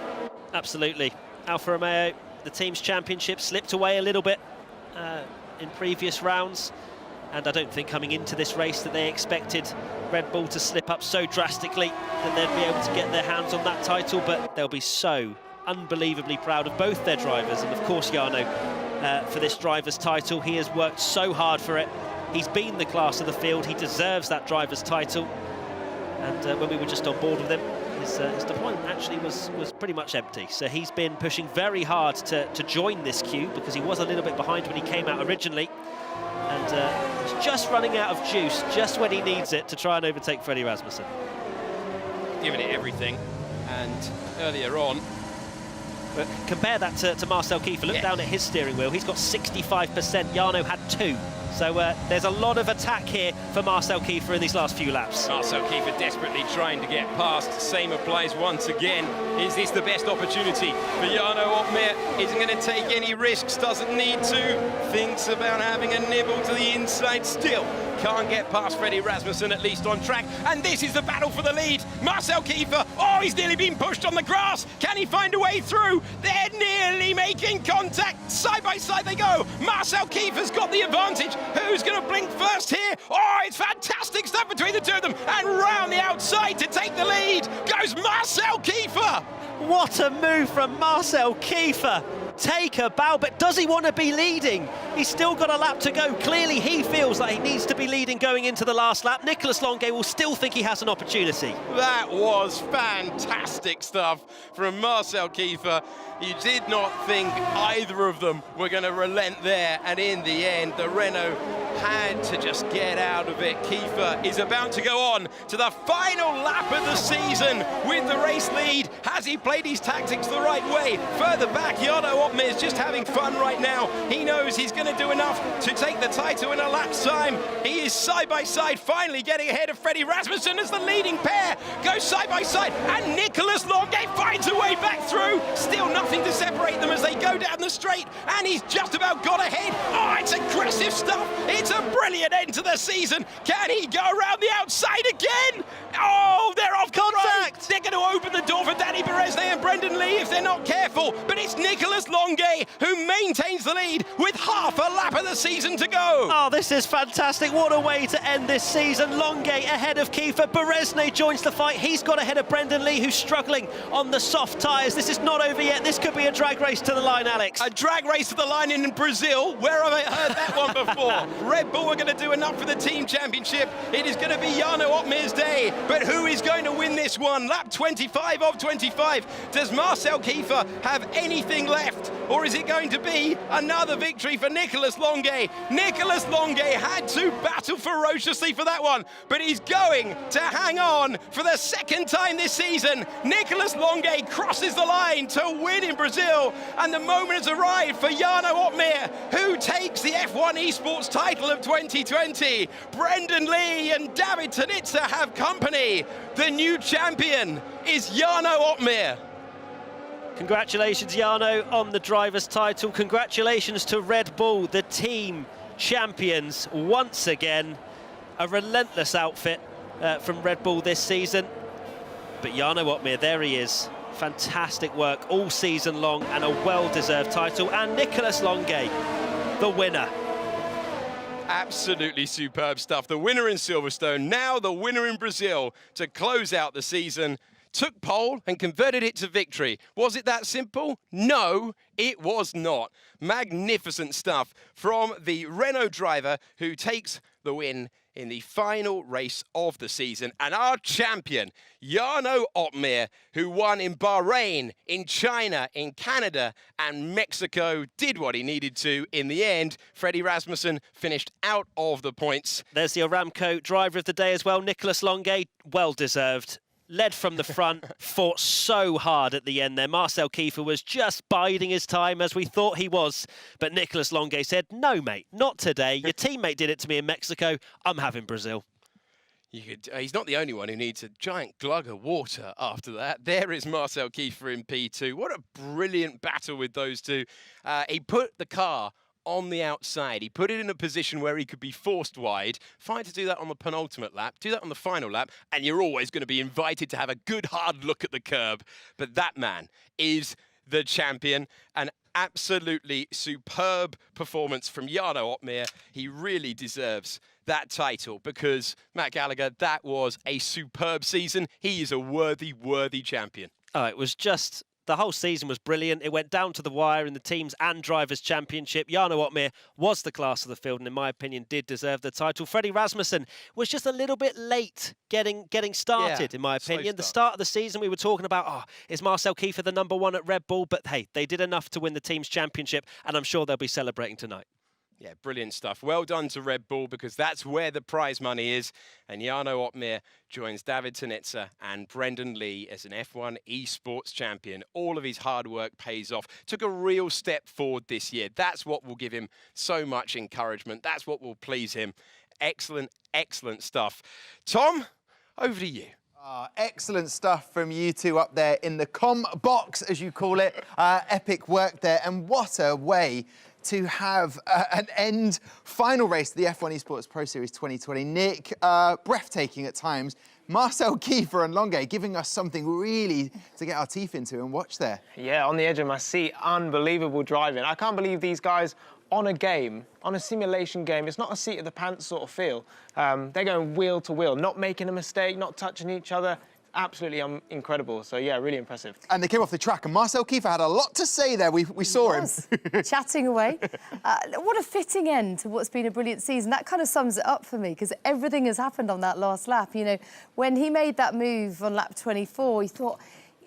Absolutely. Alfa Romeo, the team's championship, slipped away a little bit in previous rounds. And I don't think coming into this race that they expected Red Bull to slip up so drastically that they'd be able to get their hands on that title, but they'll be so unbelievably proud of both their drivers, and of course Jarno for this driver's title. He has worked so hard for it. He's been the class of the field. He deserves that driver's title. And when we were just on board with him, his deployment actually was pretty much empty. So he's been pushing very hard to join this queue, because he was a little bit behind when he came out originally. And he's just running out of juice just when he needs it to try and overtake Freddie Rasmussen. Giving it everything, and earlier on... But compare that to Marcel Kiefer. Look down at his steering wheel. He's got 65%. Jarno had 2. So there's a lot of attack here for Marcel Kiefer in these last few laps. Marcel Kiefer desperately trying to get past. Same applies once again. Is this the best opportunity for Jarno Opmeer? Isn't going to take any risks, doesn't need to. Thinks about having a nibble to the inside still. Can't get past Freddie Rasmussen, at least on track. And this is the battle for the lead. Marcel Kiefer, oh, he's nearly been pushed on the grass. Can he find a way through? They're nearly making contact. Side by side they go. Marcel Kiefer's got the advantage. Who's going to blink first here? Oh, it's fantastic stuff between the two of them. And round the outside to take the lead goes Marcel Kiefer. What a move from Marcel Kiefer. Take a bow, but does he want to be leading? He's still got a lap to go. Clearly he feels like he needs to be leading going into the last lap. Nicolas Longuet will still think he has an opportunity. That was fantastic stuff from Marcel Kiefer. You did not think either of them were going to relent there, and in the end the Renault had to just get out of it. Kiefer is about to go on to the final lap of the season with the race lead. Has he played his tactics the right way? Further back, Jarno Opmeer is just having fun right now. He knows he's going to do enough to take the title in a lap's time. He is side by side, finally getting ahead of Freddie Rasmussen as the leading pair goes side by side, and Nicolas Longuet finds a way back through. Still nothing to separate them as they go down the straight, and he's just about got ahead. Oh, it's aggressive stuff. It's a brilliant end to the season. Can he go around the outside again? Oh, they're off contact. They're going to open the door for Danny Beresnay and Brendan Lee if they're not careful. But it's Nicolas Longuet who maintains the lead with half a lap of the season to go. Oh, this is fantastic. What a way to end this season. Longuet ahead of Kiefer. Beresnay joins the fight. He's got ahead of Brendan Lee, who's struggling on the soft tyres. This is not over yet. This could be a drag race to the line, Alex. A drag race to the line in Brazil. Where have I heard that one before? Red Bull are going to do enough for the team championship. It is going to be Jarno Opmeer's day. But who is going to win this one? Lap 25 of 25. Does Marcel Kiefer have anything left? Or is it going to be another victory for Nicolas Longuet? Nicolas Longuet had to battle ferociously for that one, but he's going to hang on for the second time this season. Nicolas Longuet crosses the line to win in Brazil, and the moment has arrived for Jarno Opmeer, who takes the F1 Esports title of 2020. Brendan Lee and David Tanitsa have company. The new champion is Jarno Opmeer. Congratulations, Jarno, on the driver's title. Congratulations to Red Bull, the team champions, once again. A relentless outfit from Red Bull this season. But Jarno Opmeer, there he is. Fantastic work all season long, and a well-deserved title. And Nicolas Longuet, the winner. Absolutely superb stuff. The winner in Silverstone, now the winner in Brazil to close out the season. Took pole and converted it to victory. Was it that simple? No, it was not. Magnificent stuff from the Renault driver who takes the win in the final race of the season. And our champion, Jarno Opmeer, who won in Bahrain, in China, in Canada, and Mexico, did what he needed to. In the end, Freddie Rasmussen finished out of the points. There's the Aramco driver of the day as well, Nicolas Longuet, well-deserved. Led from the front, fought so hard at the end there. Marcel Kiefer was just biding his time, as we thought he was. But Nicolas Longuet said, no, mate, not today. Your teammate did it to me in Mexico. I'm having Brazil. He's not the only one who needs a giant glug of water after that. There is Marcel Kiefer in P2. What a brilliant battle with those two. He put the car on the outside. He put it in a position where he could be forced wide. Fine to do that on the penultimate lap, do that on the final lap, and you're always going to be invited to have a good hard look at the curb. But that man is the champion, and absolutely superb performance from Jarno Opmeer. He really deserves that title because, Matt Gallagher, that was a superb season. He is a worthy champion. Oh, it was just... The whole season was brilliant. It went down to the wire in the Teams and Drivers' Championship. Jarno Opmeer was the class of the field and, in my opinion, did deserve the title. Freddie Rasmussen was just a little bit late getting started, in my opinion. The start of the season, we were talking about, is Marcel Kiefer the #1 at Red Bull? But, hey, they did enough to win the Teams Championship, and I'm sure they'll be celebrating tonight. Yeah, brilliant stuff. Well done to Red Bull because that's where the prize money is. And Jarno Opmeer joins David Tonitza and Brendan Lee as an F1 Esports champion. All of his hard work pays off. Took a real step forward this year. That's what will give him so much encouragement. That's what will please him. Excellent, excellent stuff. Tom, over to you. Excellent stuff from you two up there in the com box, as you call it. Epic work there. And what a way to have an end final race to the F1 Esports Pro Series 2020. Nick, breathtaking at times. Marcel Kiefer and Longuet giving us something really to get our teeth into and watch there. Yeah, on the edge of my seat, unbelievable driving. I can't believe these guys on a game, on a simulation game, it's not a seat of the pants sort of feel. They're going wheel to wheel, not making a mistake, not touching each other. Absolutely incredible. So, yeah, really impressive. And they came off the track, and Marcel Kiefer had a lot to say there. We saw him. Chatting away. What a fitting end to what's been a brilliant season. That kind of sums it up for me, because everything has happened on that last lap. You know, when he made that move on lap 24, he thought,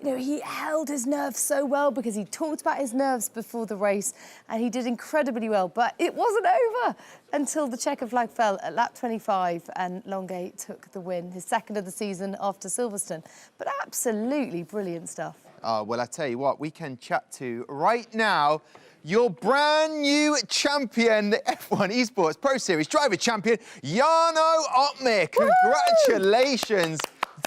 you know, he held his nerves so well because he talked about his nerves before the race, and he did incredibly well. But it wasn't over until the checker flag fell at lap 25 and Longuet took the win, his second of the season after Silverstone. But absolutely brilliant stuff. Well, I tell you what, we can chat to right now your brand new champion, the F1 Esports Pro Series driver champion, Jarno Opmeer. Congratulations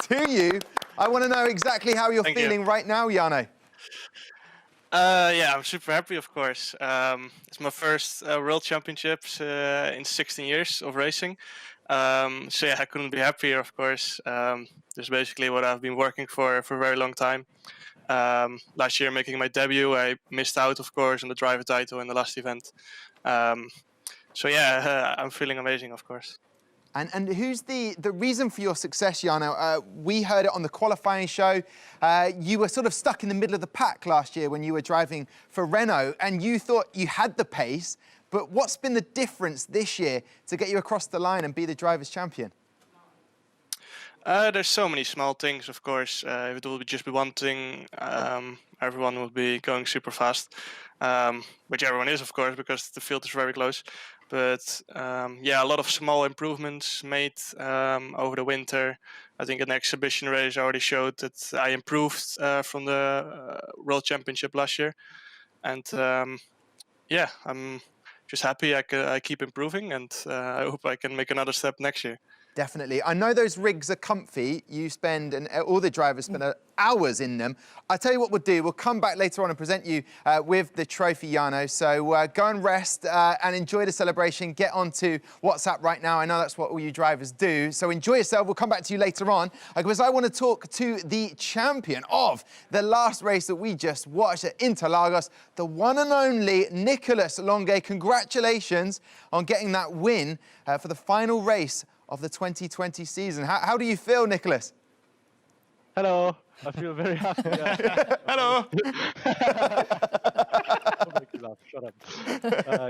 to you. I want to know exactly how you're feeling right now, Jarno. Yeah, I'm super happy, of course. It's my first World Championships in 16 years of racing. So yeah, I couldn't be happier, of course. This is basically what I've been working for a very long time. Last year, making my debut, I missed out, of course, on the driver title in the last event. So yeah, I'm feeling amazing, of course. And who's the reason for your success, Jarno? We heard it on the qualifying show. You were sort of stuck in the middle of the pack last year when you were driving for Renault, and you thought you had the pace. But what's been the difference this year to get you across the line and be the drivers' champion? There's so many small things, of course. If it would just be one thing, everyone would be going super fast, which everyone is, of course, because the field is very close. But yeah, a lot of small improvements made over the winter. I think in the exhibition race I already showed that I improved from the World Championship last year. And yeah, I'm just happy I keep improving, and I hope I can make another step next year. Definitely. I know those rigs are comfy. You spend, and all the drivers spend hours in them. I'll tell you what we'll do. We'll come back later on and present you with the trophy, Jarno. So go and rest and enjoy the celebration. Get onto WhatsApp right now. I know that's what all you drivers do. So enjoy yourself. We'll come back to you later on because I want to talk to the champion of the last race that we just watched at Interlagos, the one and only Nicolas Longuet. Congratulations on getting that win for the final race of the 2020 season. How do you feel, Nicolas? Hello. I feel very happy. Yeah. Hello. Shut up.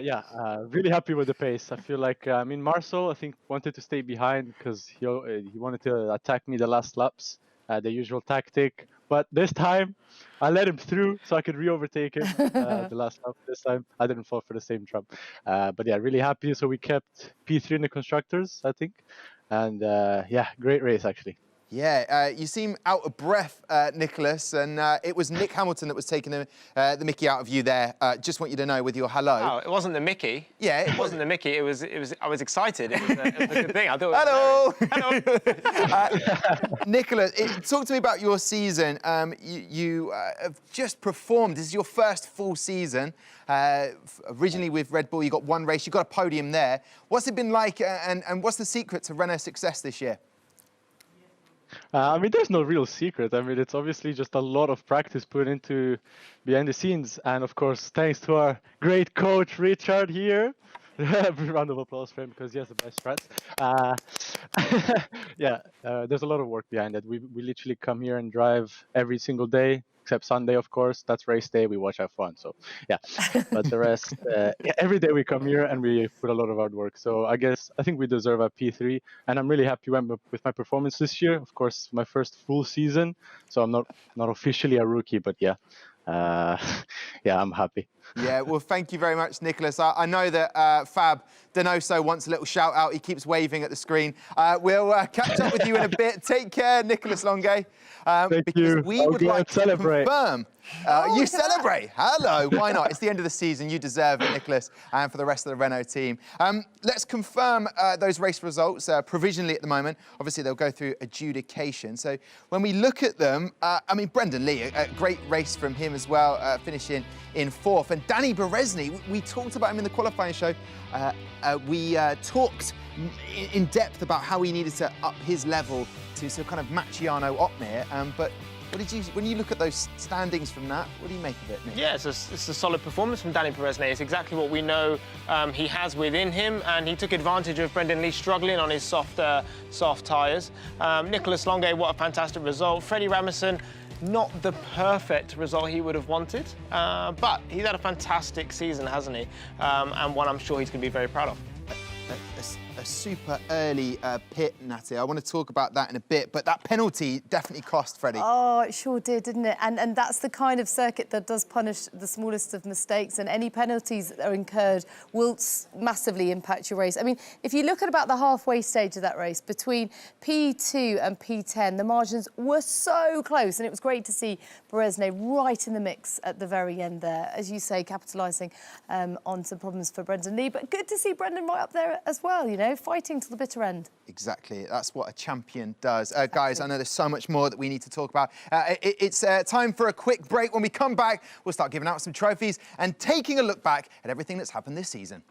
Yeah, really happy with the pace. I feel like, Marcel, I think, wanted to stay behind because he wanted to attack me the last laps, the usual tactic. But this time, I let him through so I could re-overtake him the last lap. This time, I didn't fall for the same trap. But yeah, really happy. So we kept P3 in the constructors, I think. And yeah, great race, actually. Yeah, you seem out of breath, Nicolas, and it was Nick Hamilton that was taking the mickey out of you there. Just want you to know with your hello. Oh, it wasn't the Mickey. Yeah, it wasn't the Mickey. It was. I was excited. It was a good thing. I thought. Hello. Nicolas, talk to me about your season. You have just performed. This is your first full season. Originally with Red Bull, you got one race. You got a podium there. What's it been like, and what's the secret to Renault's success this year? I mean, there's no real secret. I mean, it's obviously just a lot of practice put into behind the scenes. And of course, thanks to our great coach, Richard, here. A round of applause for him because he has the best strats. There's a lot of work behind it. We literally come here and drive every single day, except Sunday, of course. That's race day. We watch F1. So, yeah. But the rest, every day we come here and we put a lot of hard work. So I think we deserve a P3. And I'm really happy with my performance this year. Of course, my first full season. So I'm not officially a rookie, but yeah. I'm happy. Yeah, well, thank you very much, Nicholas. I know that Fab Donoso wants a little shout out. He keeps waving at the screen. We'll catch up with you in a bit. Take care, Nicholas Longue. Thank you. We would like to celebrate. confirm. You celebrate. Hello. Why not? It's the end of the season. You deserve it, Nicholas, and for the rest of the Renault team. Let's confirm those race results provisionally at the moment. Obviously, they'll go through adjudication. So when we look at them, I mean, Brendan Lee, a great race from him as well, finishing in 4th. And Danny Berezny, we talked about him in the qualifying show. We talked in depth about how he needed to up his level to sort of kind of match Jarno Opmeer. But when you look at those standings from that, what do you make of it, Nick? Yeah, it's a solid performance from Danny Berezny. It's exactly what we know he has within him, and he took advantage of Brendan Lee struggling on his soft tyres. Nicholas Longue, what a fantastic result. Freddie Rasmussen, not the perfect result he would have wanted, but he's had a fantastic season, hasn't he? And one I'm sure he's going to be very proud of. A super early pit, Natty. I want to talk about that in a bit, but that penalty definitely cost Freddie. Oh, it sure did, didn't it? And that's the kind of circuit that does punish the smallest of mistakes, and any penalties that are incurred will massively impact your race. I mean, if you look at about the halfway stage of that race, between P2 and P10, the margins were so close, and it was great to see Berezny right in the mix at the very end there, as you say, capitalising on some problems for Brendan Lee. But good to see Brendan right up there as well, you know, fighting till the bitter end. Exactly. That's what a champion does. Guys, I know there's so much more that we need to talk about. It's time for a quick break. When we come back, we'll start giving out some trophies and taking a look back at everything that's happened this season.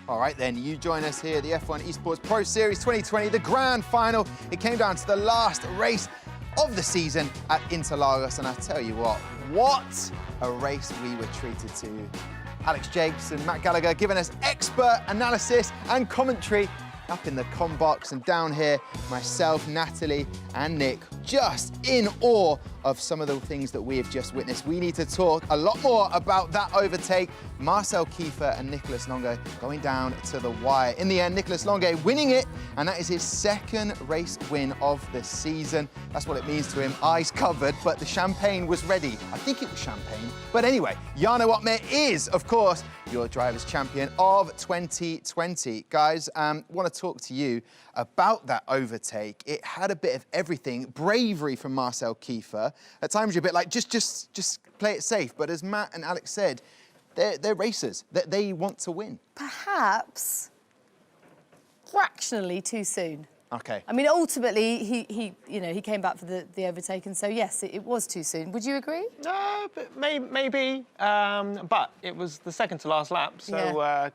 All right, then, you join us here at the F1 Esports Pro Series 2020, the grand final. It came down to the last race of the season at Interlagos, and I tell you what a race we were treated to. Alex Jakes and Matt Gallagher giving us expert analysis and commentary up in the comm box, and down here, myself, Natalie and Nick, just in awe of some of the things that we have just witnessed. We need to talk a lot more about that overtake. Marcel Kiefer and Nicholas Longue going down to the wire. In the end, Nicholas Longue winning it, and that is his second race win of the season. That's what it means to him, eyes covered, but the champagne was ready. I think it was champagne. But anyway, Jarno Opmeer is, of course, your Drivers' Champion of 2020. Guys, I want to talk to you about that overtake. It had a bit of everything. Bravery from Marcel Kiefer. At times you're a bit like, just play it safe. But as Matt and Alex said, they're racers. They want to win. Perhaps fractionally too soon. Okay. I mean, ultimately, he came back for the overtake, and so yes, it was too soon. Would you agree? No, but maybe. But it was the second to last lap, so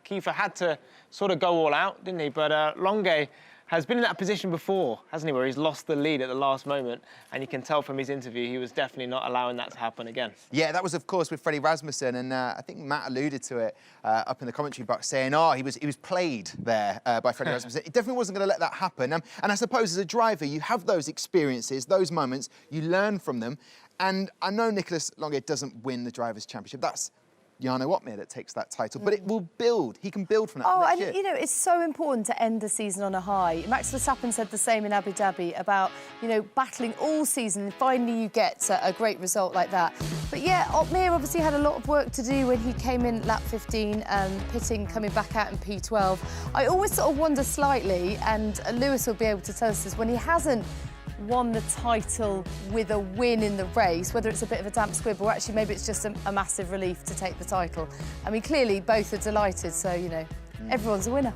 Kiefer had to sort of go all out, didn't he? But Longue has been in that position before, hasn't he, where he's lost the lead at the last moment, and you can tell from his interview he was definitely not allowing that to happen again. Yeah, that was, of course, with Freddie Rasmussen, and I think Matt alluded to it up in the commentary box, saying, he was played there by Freddie Rasmussen. It definitely wasn't going to let that happen. And I suppose as a driver, you have those experiences, those moments, you learn from them, and I know Nicolas Longue doesn't win the Drivers' Championship. That's Jarno Opmeer that takes that title, but it will build. He can build from that. Oh, next and year. you know, it's so important to end the season on a high. Max Verstappen said the same in Abu Dhabi about, battling all season and finally you get a great result like that. But yeah, Opmeer obviously had a lot of work to do when he came in lap 15 and pitting, coming back out in P12. I always sort of wonder slightly, and Lewis will be able to tell us this, when he hasn't won the title with a win in the race, whether it's a bit of a damp squib or actually maybe it's just a massive relief to take the title. I mean, clearly both are delighted, so, everyone's a winner.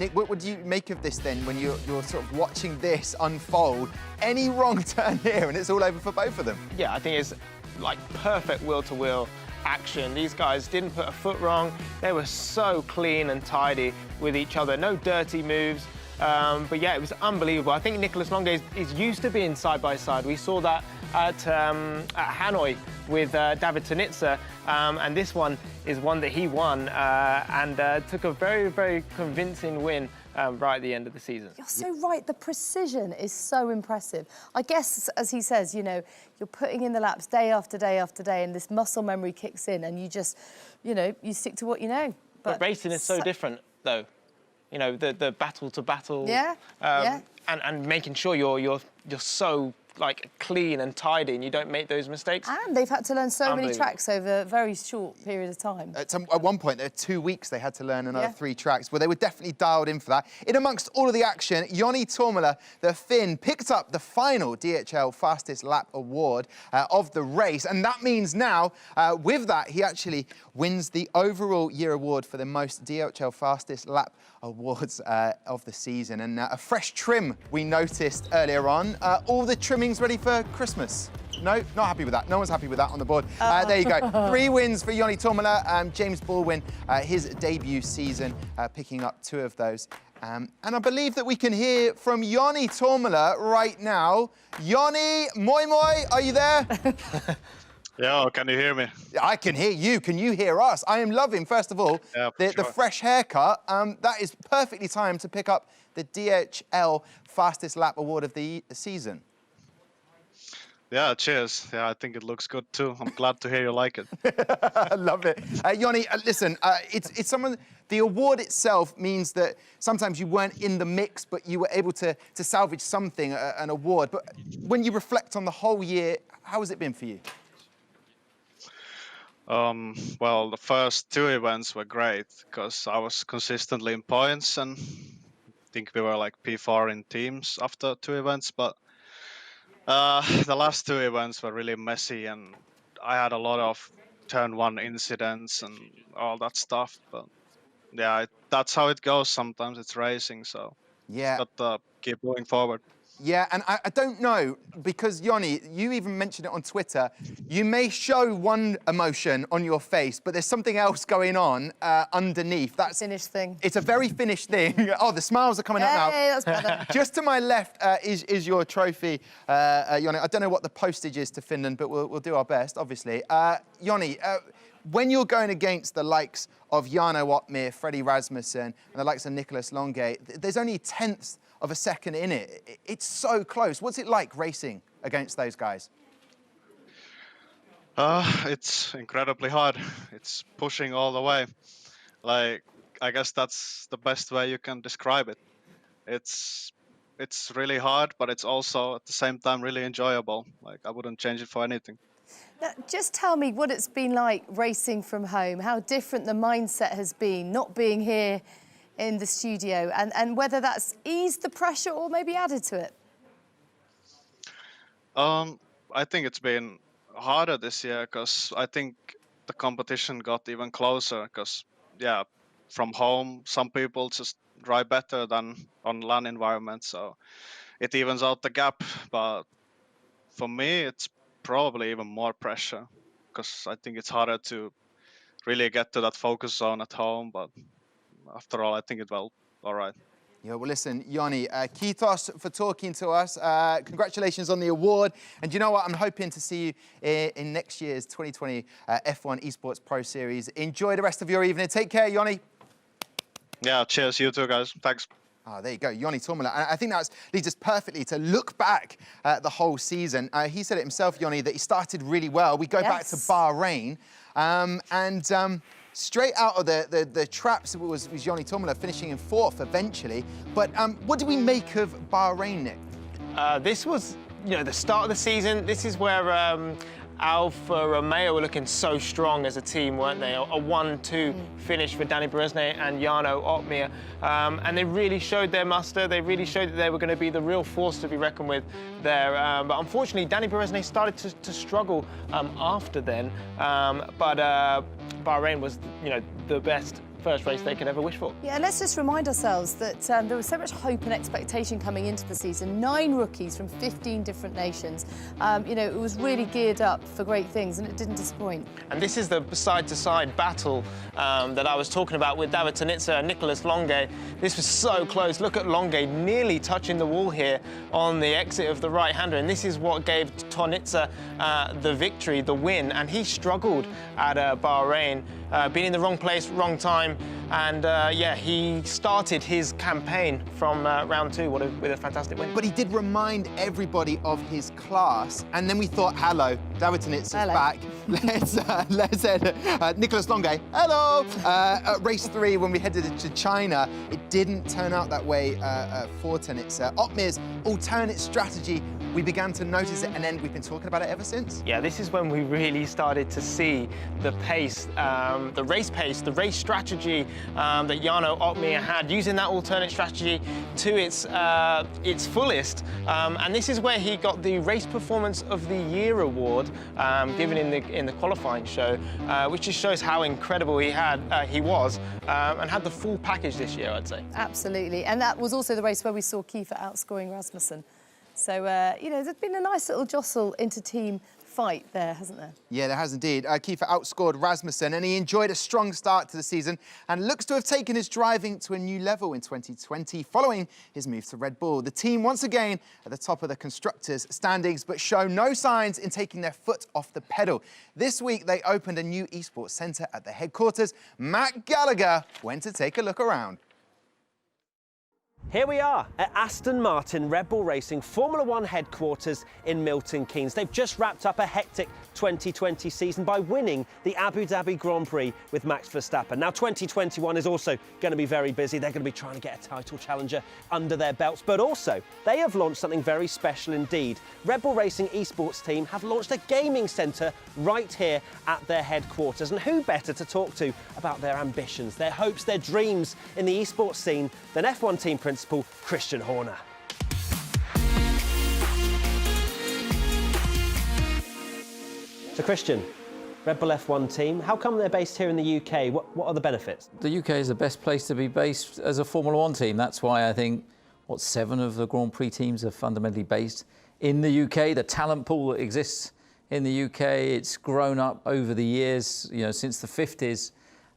Nick, what do you make of this then when you're sort of watching this unfold? Any wrong turn here and it's all over for both of them? Yeah, I think it's like perfect wheel-to-wheel action. These guys didn't put a foot wrong. They were so clean and tidy with each other. No dirty moves. But yeah, it was unbelievable. I think Nicolas Longue is used to being side by side. We saw that at Hanoi with David Tonitza, and this one is one that he won and took a very, very convincing win right at the end of the season. You're so right. The precision is so impressive. I guess, as he says, you're putting in the laps day after day after day, and this muscle memory kicks in, and you just, you stick to what you know. But racing is so different, though. The battle to battle. Yeah. And making sure you're so clean and tidy and you don't make those mistakes. And they've had to learn so many tracks over a very short period of time. At one point, there were 2 weeks they had to learn another 3 tracks. Well, they were definitely dialed in for that. In amongst all of the action, Joni Tormela, the Finn, picked up the final DHL Fastest Lap Award of the race. And that means now, with that, he actually wins the overall year award for the most DHL Fastest Lap Awards of the season. And a fresh trim we noticed earlier on. All the trimmings ready for Christmas. No, not happy with that. No one's happy with that on the board. There you go. 3 wins for Joni Tormela. James Baldwin, his debut season, picking up 2 of those. And I believe that we can hear from Joni Tormela right now. Joni, moi moi, are you there? Yeah, can you hear me? I can hear you. Can you hear us? I am loving, first of all, the fresh haircut. That is perfectly timed to pick up the DHL Fastest Lap Award of the season. Yeah, cheers. Yeah, I think it looks good too. I'm glad to hear you like it. I love it. Joni, listen, it's someone. The award itself means that sometimes you weren't in the mix, but you were able to salvage something, an award. But when you reflect on the whole year, how has it been for you? Well, the first 2 events were great because I was consistently in points, and I think we were like P4 in teams after 2 events, but the last 2 events were really messy, and I had a lot of turn 1 incidents and all that stuff. But yeah, that's how it goes. Sometimes it's racing, so yeah, got to keep moving forward. Yeah, and I don't know, because Joni, you even mentioned it on Twitter, you may show one emotion on your face, but there's something else going on underneath. That's finished thing. It's a very finished thing. Oh, the smiles are coming up now. That's better. Just to my left is your trophy, Joni. I don't know what the postage is to Finland, but we'll do our best, obviously. Joni, when you're going against the likes of Jarno Opmeer, Freddie Rasmussen, and the likes of Nicolas Longue, there's only tenths of a second in it. It's so close. What's it like racing against those guys? It's incredibly hard. It's pushing all the way. I guess that's the best way you can describe it. It's really hard, but it's also at the same time really enjoyable. I wouldn't change it for anything. Now, just tell me what it's been like racing from home, how different the mindset has been, not being here in the studio, and whether that's eased the pressure or maybe added to it. I think it's been harder this year because I think the competition got even closer because, yeah, from home, some people just drive better than on LAN environment, so it evens out the gap. But for me, it's probably even more pressure because I think it's harder to really get to that focus zone at home. But after all, I think it will all right. Yeah, well, listen, Joni, Kiitos for talking to us. Congratulations on the award. And you know what? I'm hoping to see you in next year's 2020 F1 Esports Pro Series. Enjoy the rest of your evening. Take care, Joni. Yeah, cheers. You too, guys. Thanks. Oh, there you go, Joni Tuomela. And I think that leads us perfectly to look back at the whole season. He said it himself, Joni, that he started really well. We go back to Bahrain straight out of the traps was Joni Tuomela finishing in 4th eventually. But what do we make of Bahrain, Nick? This was, the start of the season. This is where Alfa Romeo were looking so strong as a team, weren't they? A 1-2 finish for Dani Berezne and Jarno Opmeer. And they really showed their muster. They really showed that they were going to be the real force to be reckoned with there. But unfortunately, Dani Berezne started to struggle after then. But Bahrain was, the best first race they could ever wish for. Yeah, and let's just remind ourselves that there was so much hope and expectation coming into the season. 9 rookies from 15 different nations. It was really geared up for great things, and it didn't disappoint. And this is the side-to-side battle that I was talking about with David Tonitza and Nicolas Longuet. This was so close. Look at Longuet nearly touching the wall here on the exit of the right-hander, and this is what gave Tonitza the victory, the win, and he struggled at Bahrain, being in the wrong place, wrong time, and he started his campaign from round 2 with a fantastic win. But he did remind everybody of his class, and then we thought, hello, David Tonitza's back. Let's head Nicolas Longuet, hello! At race 3, when we headed to China, it didn't turn out that way for Tonitza. Opmeer's alternate strategy, we began to notice it, and then we've been talking about it ever since. Yeah, this is when we really started to see the pace, the race strategy that Jarno Opmeer had, using that alternate strategy to its fullest. And this is where he got the Race Performance of the Year award, given in the qualifying show, which just shows how incredible he was, and had the full package this year, I'd say. Absolutely, and that was also the race where we saw Kiefer outscoring Rasmussen. So, there's been a nice little jostle into team fight there, hasn't there? Yeah, there has indeed. Kiefer outscored Rasmussen, and he enjoyed a strong start to the season and looks to have taken his driving to a new level in 2020 following his move to Red Bull. The team once again at the top of the constructors' standings, but show no signs in taking their foot off the pedal. This week, they opened a new esports centre at their headquarters. Matt Gallagher went to take a look around. Here we are at Aston Martin Red Bull Racing Formula 1 headquarters in Milton Keynes. They've just wrapped up a hectic 2020 season by winning the Abu Dhabi Grand Prix with Max Verstappen. Now 2021 is also going to be very busy. They're going to be trying to get a title challenger under their belts, but also they have launched something very special indeed. Red Bull Racing esports team have launched a gaming centre right here at their headquarters, and who better to talk to about their ambitions, their hopes, their dreams in the esports scene than F1 team principal Christian Horner. So Christian, Red Bull F1 team, how come they're based here in the UK? What are the benefits? The UK is the best place to be based as a Formula 1 team. That's why I think, 7 of the Grand Prix teams are fundamentally based in the UK. The talent pool that exists in the UK, it's grown up over the years, since the 50s.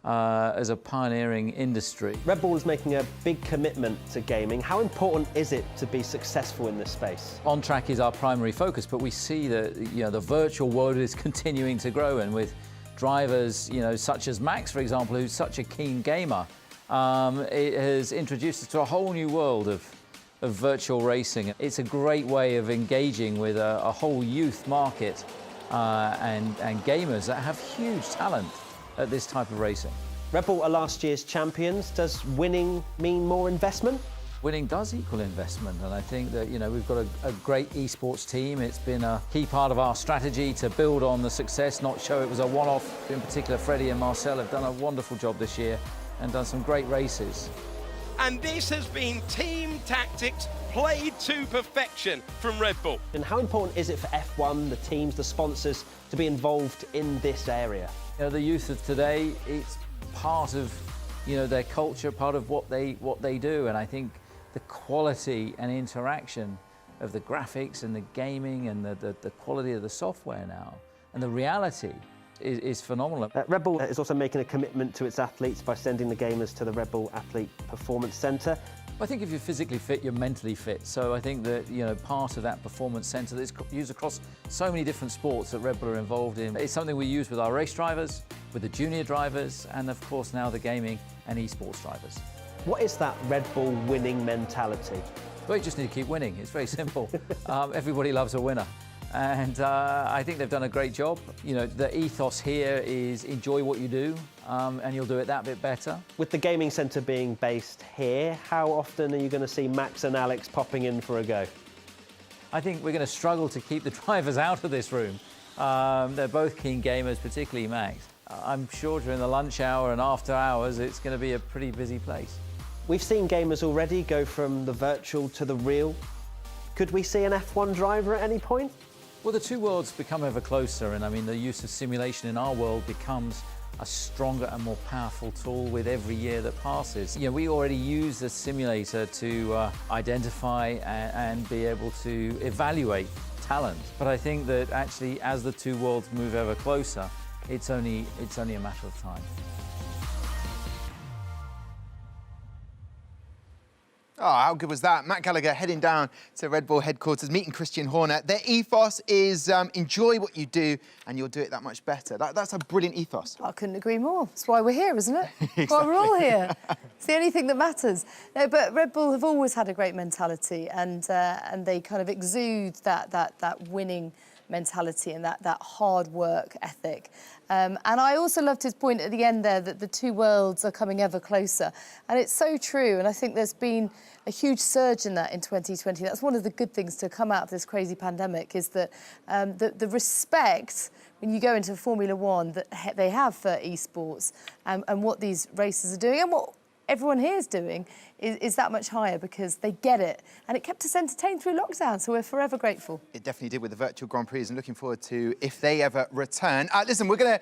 As a pioneering industry. Red Bull is making a big commitment to gaming. How important is it to be successful in this space? On track is our primary focus, but we see that the virtual world is continuing to grow, and with drivers such as Max, for example, who's such a keen gamer, it has introduced us to a whole new world of virtual racing. It's a great way of engaging with a whole youth market and gamers that have huge talent at this type of racing. Red Bull are last year's champions. Does winning mean more investment? Winning does equal investment, and I think that we've got a great esports team. It's been a key part of our strategy to build on the success, not show it was a one-off. In particular, Freddie and Marcel have done a wonderful job this year and done some great races. And this has been team tactics played to perfection from Red Bull. And how important is it for F1, the teams, the sponsors, to be involved in this area? You know, the youth of today, it's part of, you know, their culture, part of what they do, and I think the quality and interaction of the graphics and the gaming and the quality of the software now and the reality is phenomenal. Red Bull is also making a commitment to its athletes by sending the gamers to the Red Bull Athlete Performance Centre. I think if you're physically fit, you're mentally fit. So I think that, you know, part of that performance centre that's used across so many different sports that Red Bull are involved in. It's something we use with our race drivers, with the junior drivers, and of course now the gaming and esports drivers. What is that Red Bull winning mentality? Well, you just need to keep winning. It's very simple. Everybody loves a winner. And I think they've done a great job. You know, the ethos here is enjoy what you do, and you'll do it that bit better. With the gaming centre being based here, how often are you going to see Max and Alex popping in for a go? I think we're going to struggle to keep the drivers out of this room. They're both keen gamers, particularly Max. I'm sure during the lunch hour and after hours, it's going to be a pretty busy place. We've seen gamers already go from the virtual to the real. Could we see an F1 driver at any point? Well, the two worlds become ever closer, and I mean, the use of simulation in our world becomes a stronger and more powerful tool with every year that passes. You know, we already use the simulator to identify and be able to evaluate talent. But I think that actually, as the two worlds move ever closer, it's only a matter of time. Oh, how good was that? Matt Gallagher heading down to Red Bull headquarters, meeting Christian Horner. Their ethos is enjoy what you do and you'll do it that much better. That's a brilliant ethos. I couldn't agree more. That's why we're here, isn't it? Exactly. Why we're all here. It's the only thing that matters. No, but Red Bull have always had a great mentality, and they kind of exude that winning mentality and that hard work ethic. And I also loved his point at the end there that the two worlds are coming ever closer. And it's so true. And I think there's been a huge surge in that in 2020. That's one of the good things to come out of this crazy pandemic, is that the respect when you go into Formula One that they have for esports and what these races are doing and what everyone here is doing is that much higher, because they get it. And it kept us entertained through lockdown, so we're forever grateful. It definitely did with the virtual Grand Prix, and looking forward to if they ever return. Listen, we're gonna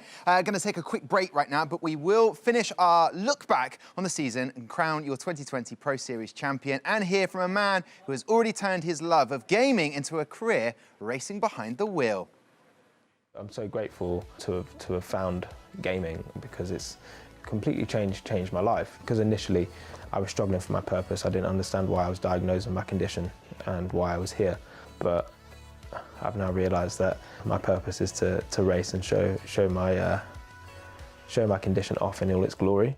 take a quick break right now, but we will finish our look back on the season and crown your 2020 Pro Series champion, and hear from a man who has already turned his love of gaming into a career racing behind the wheel. I'm so grateful to have found gaming, because it's completely changed my life. Because initially I was struggling for my purpose. I didn't understand why I was diagnosed with my condition and why I was here. But I've now realised that my purpose is to race and show my condition off in all its glory.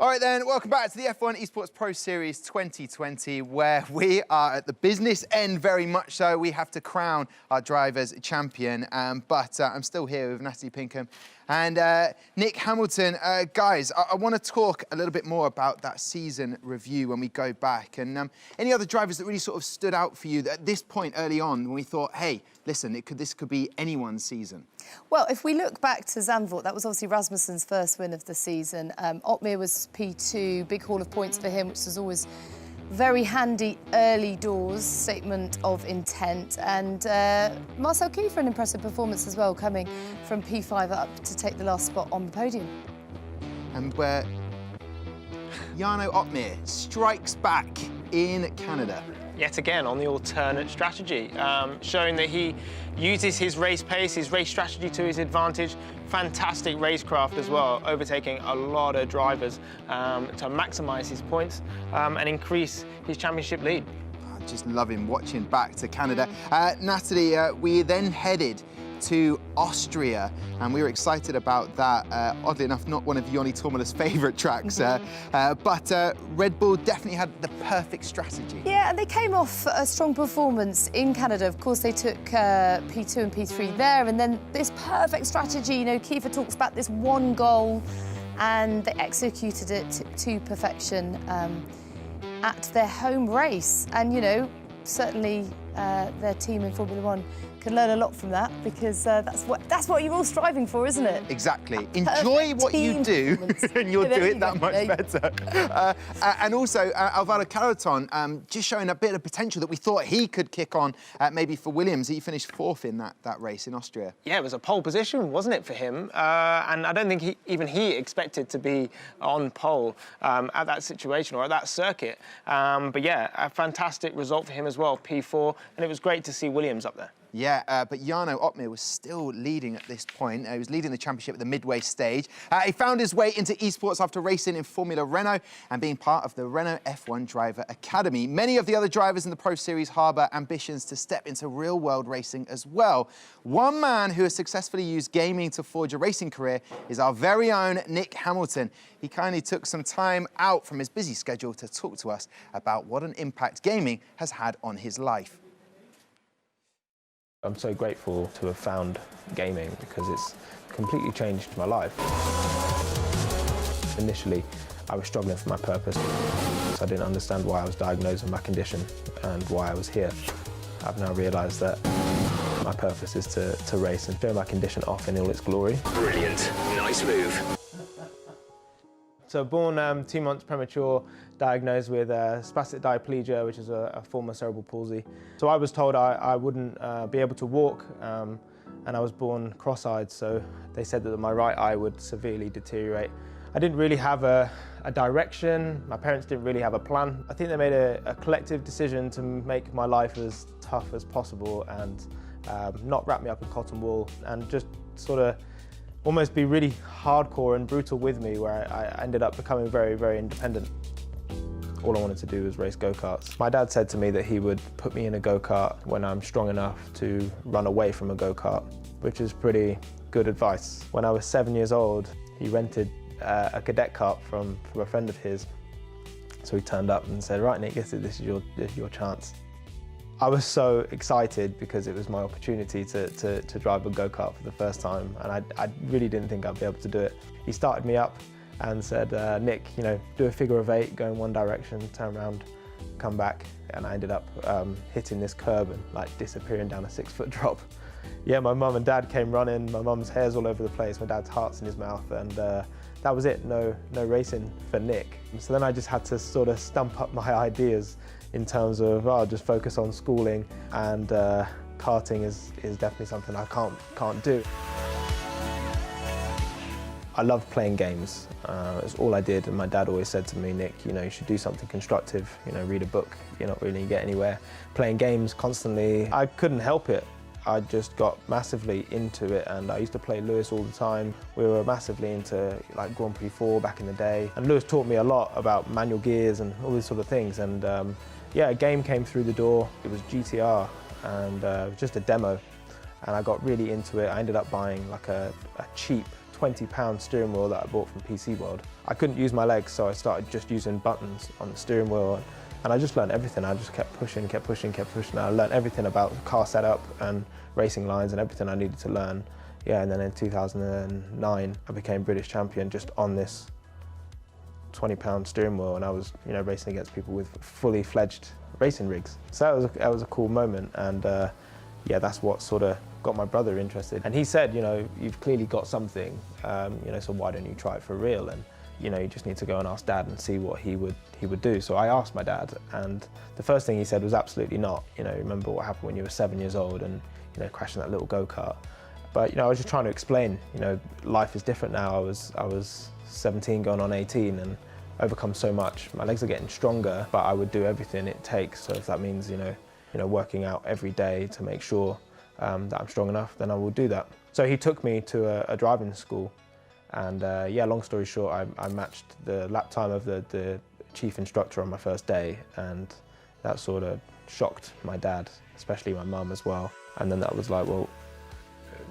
All right then, welcome back to the F1 Esports Pro Series 2020, where we are at the business end very much so. We have to crown our drivers champion, but I'm still here with Natalie Pinkham and Nick Hamilton. Guys, I want to talk a little bit more about that season review when we go back, and any other drivers that really sort of stood out for you at this point early on when we thought, hey, listen, this could be anyone's season? Well, if we look back to Zandvoort, that was obviously Rasmussen's first win of the season. Otmir was P2, big haul of points for him, which was always very handy early doors, statement of intent. And Marcel Kiefer, an impressive performance as well, coming from P5 up to take the last spot on the podium. And where Jarno Otmir strikes back in Canada. Yet again on the alternate strategy, showing that he uses his race pace, his race strategy to his advantage. Fantastic racecraft as well, overtaking a lot of drivers to maximise his points and increase his championship lead. I just love him watching back to Canada. Natalie, we then headed to Austria, and we were excited about that. Oddly enough, not one of Joni Tomala's favourite tracks, but Red Bull definitely had the perfect strategy. Yeah, and they came off a strong performance in Canada. Of course, they took P2 and P3 there, and then this perfect strategy, you know, Kiefer talks about this one goal, and they executed it to perfection at their home race. And, you know, certainly their team in Formula One can learn a lot from that, because that's what you're all striving for, isn't it? Exactly. Enjoy what you do, and you'll do it that much better. And also, Alvaro Carreton just showing a bit of potential that we thought he could kick on, maybe for Williams. He finished 4th in that race in Austria. Yeah, it was a pole position, wasn't it, for him? And I don't think even he expected to be on pole at that situation or at that circuit. But yeah, a fantastic result for him as well, P4, and it was great to see Williams up there. Yeah, but Jarno Otmir was still leading at this point. He was leading the championship at the midway stage. He found his way into esports after racing in Formula Renault and being part of the Renault F1 Driver Academy. Many of the other drivers in the Pro Series harbour ambitions to step into real-world racing as well. One man who has successfully used gaming to forge a racing career is our very own Nick Hamilton. He kindly took some time out from his busy schedule to talk to us about what an impact gaming has had on his life. I'm so grateful to have found gaming because it's completely changed my life. Initially, I was struggling for my purpose. I didn't understand why I was diagnosed with my condition and why I was here. I've now realised that my purpose is to race and show my condition off in all its glory. Brilliant. Nice move. So born 2 months premature, diagnosed with spastic diplegia, which is a form of cerebral palsy. So I was told I wouldn't be able to walk, and I was born cross-eyed, so they said that my right eye would severely deteriorate. I didn't really have a direction. My parents didn't really have a plan. I think they made a collective decision to make my life as tough as possible and not wrap me up in cotton wool and just sort of almost be really hardcore and brutal with me, where I ended up becoming very, very independent. All I wanted to do was race go-karts. My dad said to me that he would put me in a go-kart when I'm strong enough to run away from a go-kart, which is pretty good advice. When I was 7 years old, he rented a cadet kart from a friend of his. So he turned up and said, right, Nick, this is your chance. I was so excited because it was my opportunity to drive a go-kart for the first time, and I really didn't think I'd be able to do it. He started me up and said, Nick, you know, do a figure of 8, go in one direction, turn around, come back, and I ended up hitting this curb and like disappearing down a 6-foot drop. Yeah, my mum and dad came running, my mum's hair's all over the place, my dad's heart's in his mouth, and that was it, no racing for Nick. So then I just had to sort of stump up my ideas in terms of, I'll just focus on schooling, and karting is definitely something I can't do. I love playing games. It's all I did, and my dad always said to me, Nick, you know, you should do something constructive, you know, read a book, you're not really going to get anywhere. Playing games constantly, I couldn't help it. I just got massively into it, and I used to play Lewis all the time. We were massively into like Grand Prix 4 back in the day, and Lewis taught me a lot about manual gears and all these sort of things, and yeah, a game came through the door. It was GTR, and just a demo, and I got really into it. I ended up buying like a cheap £20 steering wheel that I bought from PC World. I couldn't use my legs, so I started just using buttons on the steering wheel, and I just learned everything. I just kept pushing. I learned everything about car setup and racing lines and everything I needed to learn. Yeah, and then in 2009, I became British champion just on this £20 steering wheel, and I was, racing against people with fully fledged racing rigs. So that was a cool moment, and yeah, that's what sort of got my brother interested. And he said, you've clearly got something, so why don't you try it for real? And you just need to go and ask Dad and see what he would do. So I asked my dad, and the first thing he said was absolutely not. Remember what happened when you were 7 years old and crashing that little go-kart. But I was just trying to explain, life is different now. I was 17 going on 18 and overcome so much. My legs are getting stronger, but I would do everything it takes. So if that means, working out every day to make sure that I'm strong enough, then I will do that. So he took me to a driving school, and yeah, long story short, I matched the lap time of the chief instructor on my first day, and that sort of shocked my dad, especially my mum as well. And then that was like, well,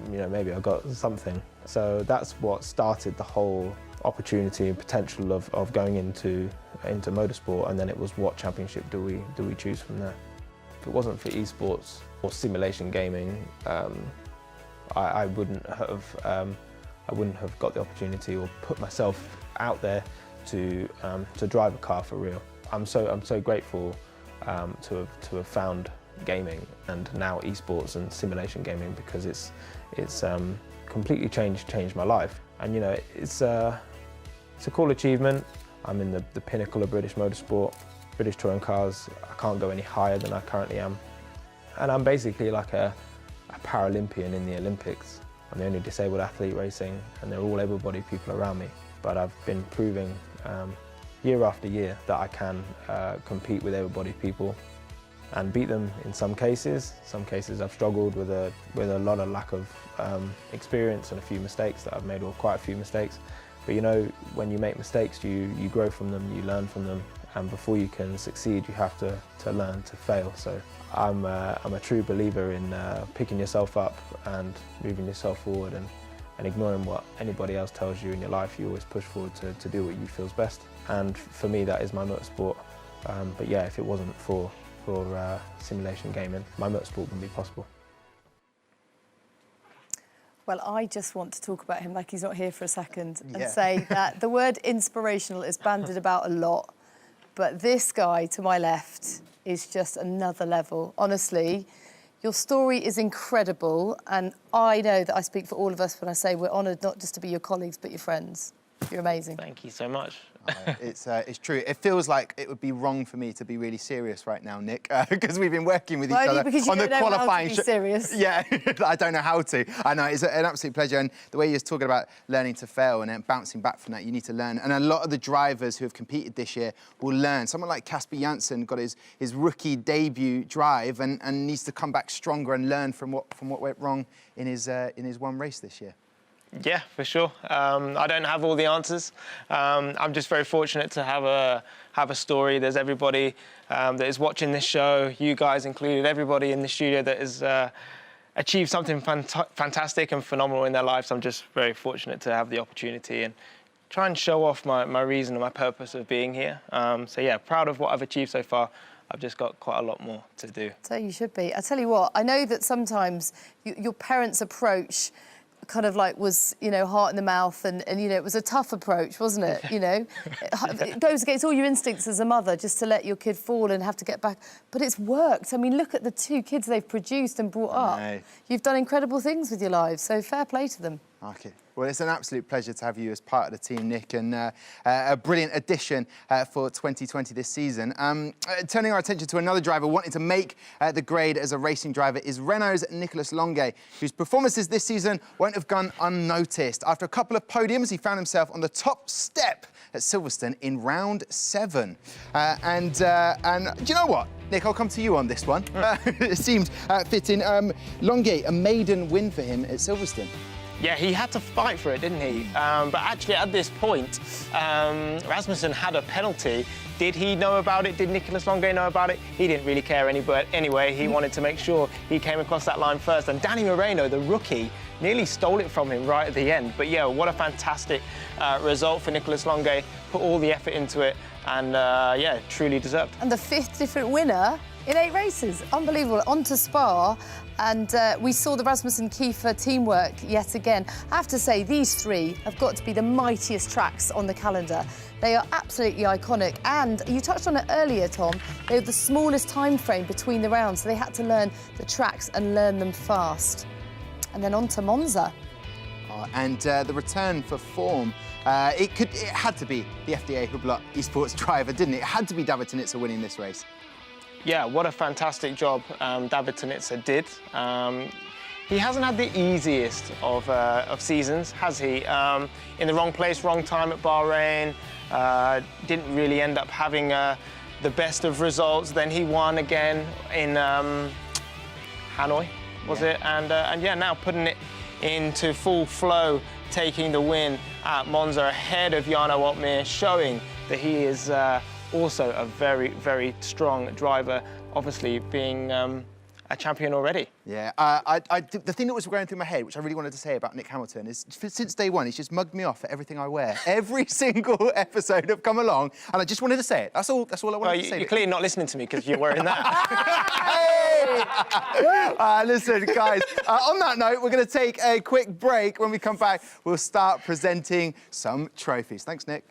maybe I got something. So that's what started the whole opportunity and potential of going into motorsport, and then it was what championship do we choose from there. If it wasn't for esports or simulation gaming, I wouldn't have got the opportunity or put myself out there to drive a car for real. I'm so grateful to have found gaming and now esports and simulation gaming, because it's completely changed my life. And it's a cool achievement. I'm in the pinnacle of British motorsport, British touring cars. I can't go any higher than I currently am. And I'm basically like a Paralympian in the Olympics. I'm the only disabled athlete racing, and they're all able-bodied people around me. But I've been proving year after year that I can compete with able-bodied people and beat them in some cases. Some cases I've struggled with a lot of lack of experience and a few mistakes that I've made, or quite a few mistakes. But when you make mistakes, you grow from them, you learn from them, and before you can succeed, you have to learn to fail. So I'm a true believer in picking yourself up and moving yourself forward, and ignoring what anybody else tells you in your life. You always push forward to do what you feel's best. And for me, that is my motorsport. But yeah, if it wasn't for simulation gaming, my motorsport wouldn't be possible. Well, I just want to talk about him like he's not here for a second and say that the word inspirational is bandied about a lot, but this guy to my left is just another level. Honestly, your story is incredible, and I know that I speak for all of us when I say we're honoured not just to be your colleagues, but your friends. You're amazing. Thank you so much. It's true. It feels like it would be wrong for me to be really serious right now, Nick, because we've been working with each other on the qualifying. Serious. Yeah, I don't know how to. I know, it's an absolute pleasure. And the way you're talking about learning to fail and then bouncing back from that, you need to learn. And a lot of the drivers who have competed this year will learn. Someone like Casper Janssen got his rookie debut drive and needs to come back stronger and learn from what went wrong in his one race this year. Yeah, for sure. I don't have all the answers. I'm just very fortunate to have a story. There's everybody that is watching this show, you guys included, everybody in the studio that has achieved something fantastic and phenomenal in their lives. I'm just very fortunate to have the opportunity and try and show off my reason and my purpose of being here. So yeah, proud of what I've achieved so far. I've just got quite a lot more to do. So you should be. I tell you what, I know that sometimes your parents' approach kind of like was, heart in the mouth, and it was a tough approach, wasn't it? It goes against all your instincts as a mother just to let your kid fall and have to get back. But it's worked. I mean, look at the two kids they've produced and brought up. You've done incredible things with your lives, so fair play to them. Okay. Well, it's an absolute pleasure to have you as part of the team, Nick, and a brilliant addition for 2020 this season. Turning our attention to another driver wanting to make the grade as a racing driver is Renault's Nicolas Longuet, whose performances this season won't have gone unnoticed. After a couple of podiums, he found himself on the top step at Silverstone in round 7. And do you know what? Nick, I'll come to you on this one. It seemed fitting. Longuet, a maiden win for him at Silverstone. Yeah, he had to fight for it, didn't he? But actually, at this point, Rasmussen had a penalty. Did he know about it? Did Nicolas Longuet know about it? He didn't really care anyway. He wanted to make sure he came across that line first. And Danny Moreno, the rookie, nearly stole it from him right at the end. But yeah, what a fantastic result for Nicolas Longuet. Put all the effort into it and yeah, truly deserved. And the 5th different winner in 8 races. Unbelievable. On to Spa. And we saw the Rasmussen-Kiefer teamwork yet again. I have to say, these 3 have got to be the mightiest tracks on the calendar. They are absolutely iconic. And you touched on it earlier, Tom. They were the smallest time frame between the rounds, so they had to learn the tracks and learn them fast. And then on to Monza. And the return for form. It had to be the FDA Hublot Esports driver, didn't it? It had to be David Tonitza winning this race. Yeah, what a fantastic job David Tonitza did. He hasn't had the easiest of seasons, has he? In the wrong place, wrong time at Bahrain. Didn't really end up having the best of results. Then he won again in Hanoi, was it? And yeah, now putting it into full flow, taking the win at Monza ahead of Jarno Opmeer, showing that he is also a very, very strong driver, obviously being a champion already. Yeah, the thing that was going through my head, which I really wanted to say about Nick Hamilton, is since day one, he's just mugged me off for everything I wear. Every single episode I've come along, and I just wanted to say it. That's all I wanted to say. You're clearly not listening to me because you're wearing that. Listen, guys, on that note, we're going to take a quick break. When we come back, we'll start presenting some trophies. Thanks, Nick.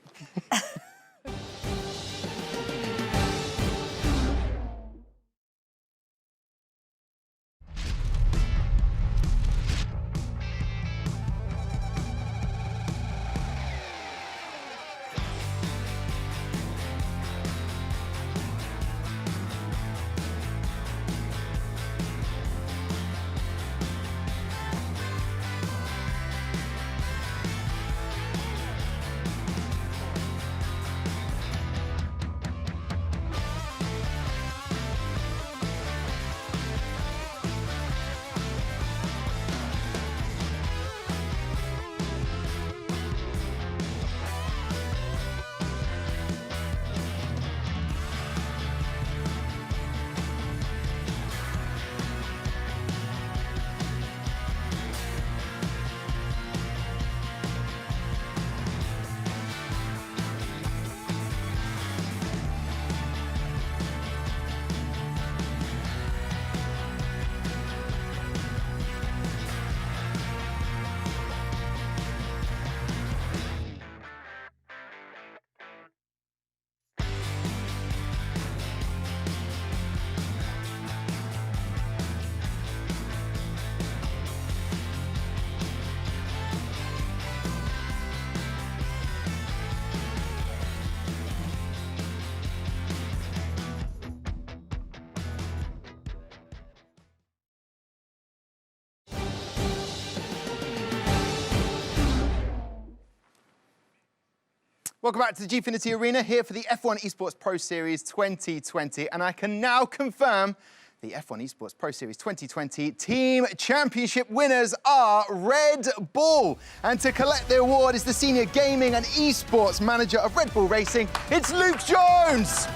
Welcome back to the Gfinity Arena, here for the F1 Esports Pro Series 2020. And I can now confirm the F1 Esports Pro Series 2020 Team Championship winners are Red Bull. And to collect the award is the Senior Gaming and Esports Manager of Red Bull Racing. It's Luke Jones.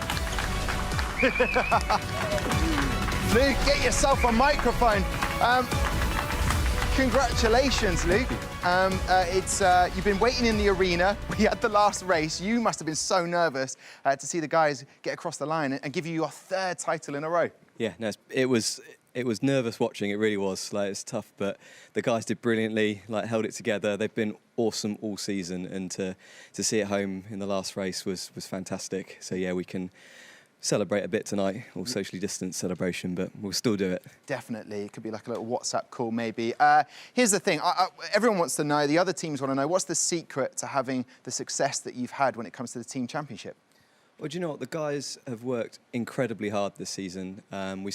Luke, get yourself a microphone. Congratulations, Luke. You've been waiting in the arena. We had the last race. You must have been so nervous to see the guys get across the line and give you your 3rd title in a row. Yeah, no, it was nervous watching. It really was. Like, it's tough, but the guys did brilliantly. Like, held it together. They've been awesome all season, and to see it home in the last race was fantastic. So yeah, we can celebrate a bit tonight, or socially distanced celebration, but we'll still do it. Definitely. It could be like a little WhatsApp call, maybe. Here's the thing. Everyone wants to know, the other teams want to know, what's the secret to having the success that you've had when it comes to the team championship? Well, do you know what? The guys have worked incredibly hard this season. We're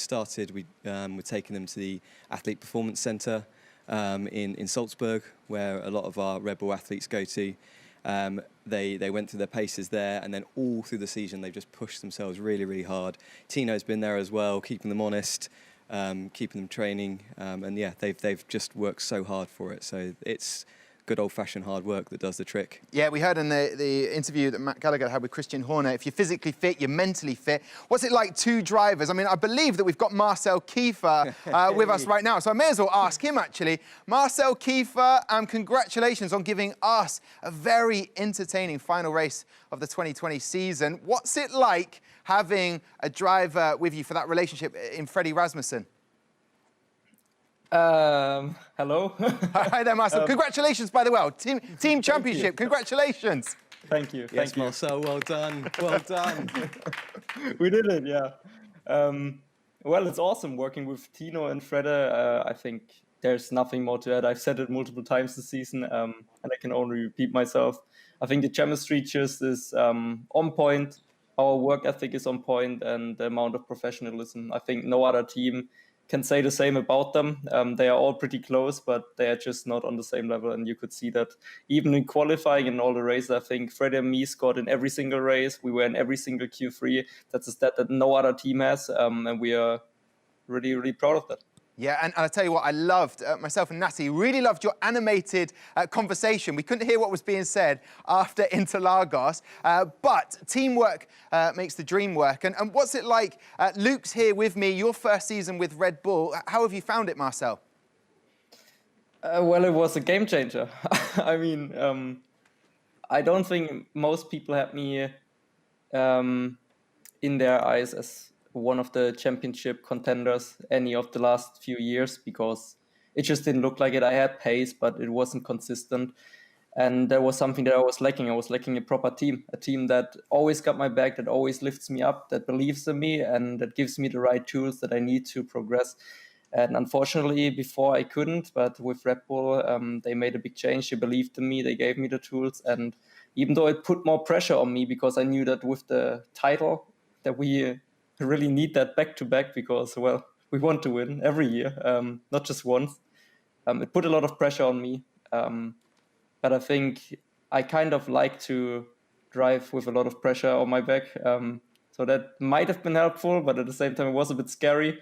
taking them to the Athlete Performance Centre in Salzburg, where a lot of our Red Bull athletes go to. They went through their paces there, and then all through the season they've just pushed themselves really, really hard. Tino's been there as well, keeping them honest, keeping them training, and yeah, they've just worked so hard for it. So it's good old-fashioned hard work that does the trick. Yeah, we heard in the interview that Matt Gallagher had with Christian Horner, if you're physically fit, you're mentally fit. What's it like, two drivers? I mean, I believe that we've got Marcel Kiefer with us right now, so I may as well ask him, actually. Marcel Kiefer, congratulations on giving us a very entertaining final race of the 2020 season. What's it like having a driver with you for that relationship in Freddie Rasmussen? Hello. Hi there, Marcel. Congratulations, by the way. Team championship. Congratulations. Thank you. Yes, Thank you. Marcel, well done. Well done. We did it, yeah. Well, it's awesome working with Tino and Freda. I think there's nothing more to add. I've said it multiple times this season, and I can only repeat myself. I think the chemistry just is on point. Our work ethic is on point, and the amount of professionalism. I think no other team can say the same about them. They are all pretty close, but they are just not on the same level. And you could see that even in qualifying in all the races. I think Fred and me scored in every single race. We were in every single Q3. That's a stat that no other team has. And we are really, really proud of that. Yeah, and I'll tell you what, I loved, myself and Natty, really loved your animated conversation. We couldn't hear what was being said after Interlagos, but teamwork makes the dream work. And what's it like? Luke's here with me, your first season with Red Bull. How have you found it, Marcel? Well, it was a game changer. I mean, I don't think most people had me in their eyes as one of the championship contenders any of the last few years, because it just didn't look like it. I had pace, but it wasn't consistent. And there was something that I was lacking. I was lacking a proper team, a team that always got my back, that always lifts me up, that believes in me, and that gives me the right tools that I need to progress. And unfortunately, before I couldn't, but with Red Bull, they made a big change. They believed in me, they gave me the tools. And even though it put more pressure on me, because I knew that with the title, that we really need that back-to-back, because, well, we want to win every year, not just once. It put a lot of pressure on me. But I think I kind of like to drive with a lot of pressure on my back. So that might have been helpful, but at the same time, it was a bit scary.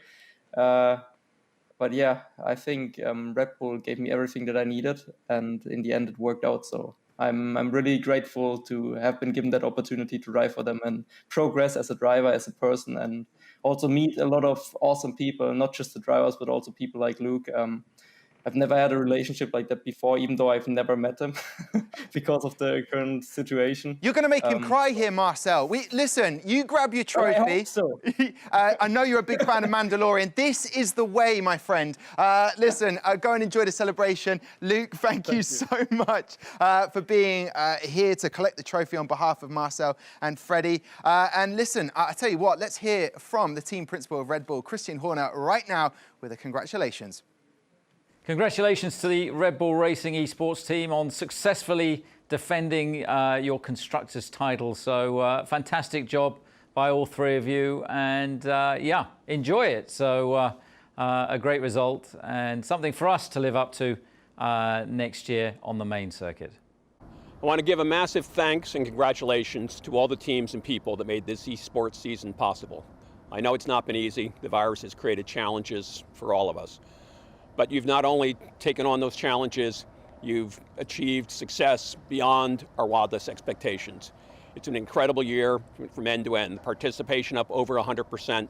But yeah, I think Red Bull gave me everything that I needed. And in the end, it worked out. So I'm really grateful to have been given that opportunity to drive for them and progress as a driver, as a person, and also meet a lot of awesome people, not just the drivers, but also people like Luke. I've never had a relationship like that before, even though I've never met him because of the current situation. You're going to make him cry here, Marcel. Listen, you grab your trophy. I hope so. I know you're a big fan of Mandalorian. This is the way, my friend. Listen, go and enjoy the celebration. Luke, thank you so much for being here to collect the trophy on behalf of Marcel and Freddie. And listen, I tell you what, let's hear from the team principal of Red Bull, Christian Horner, right now with a congratulations. Congratulations to the Red Bull Racing Esports team on successfully defending your Constructors' title. So fantastic job by all three of you, and yeah, enjoy it. So a great result and something for us to live up to next year on the main circuit. I want to give a massive thanks and congratulations to all the teams and people that made this esports season possible. I know it's not been easy. The virus has created challenges for all of us. But you've not only taken on those challenges, you've achieved success beyond our wildest expectations. It's an incredible year from end to end. Participation up over 100%.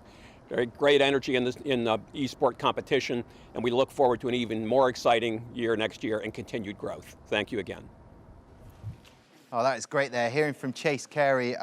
Very great energy in the esport competition, and we look forward to an even more exciting year next year and continued growth. Thank you again. Oh, that is great there. Hearing from Chase Carey,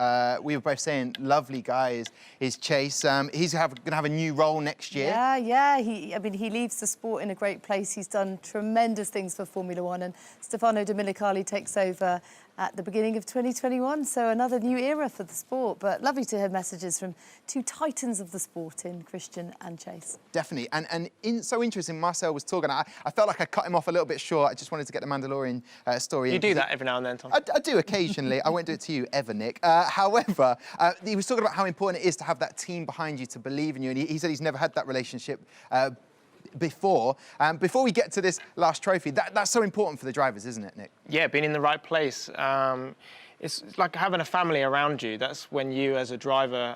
we were both saying lovely guy is Chase. He's going to have a new role next year. Yeah. I mean, he leaves the sport in a great place. He's done tremendous things for Formula One, and Stefano Domenicali takes over at the beginning of 2021. So another new era for the sport. But lovely to hear messages from two titans of the sport in Christian and Chase. Definitely. And so interesting, Marcel was talking. I felt like I cut him off a little bit short. I just wanted to get the Mandalorian story. You do that every now and then, Tom. I do occasionally. I won't do it to you ever, Nick. However, he was talking about how important it is to have that team behind you to believe in you. And he said he's never had that relationship before. Before we get to this last trophy, that's so important for the drivers, isn't it, Nick? Yeah, being in the right place. It's like having a family around you. That's when you, as a driver,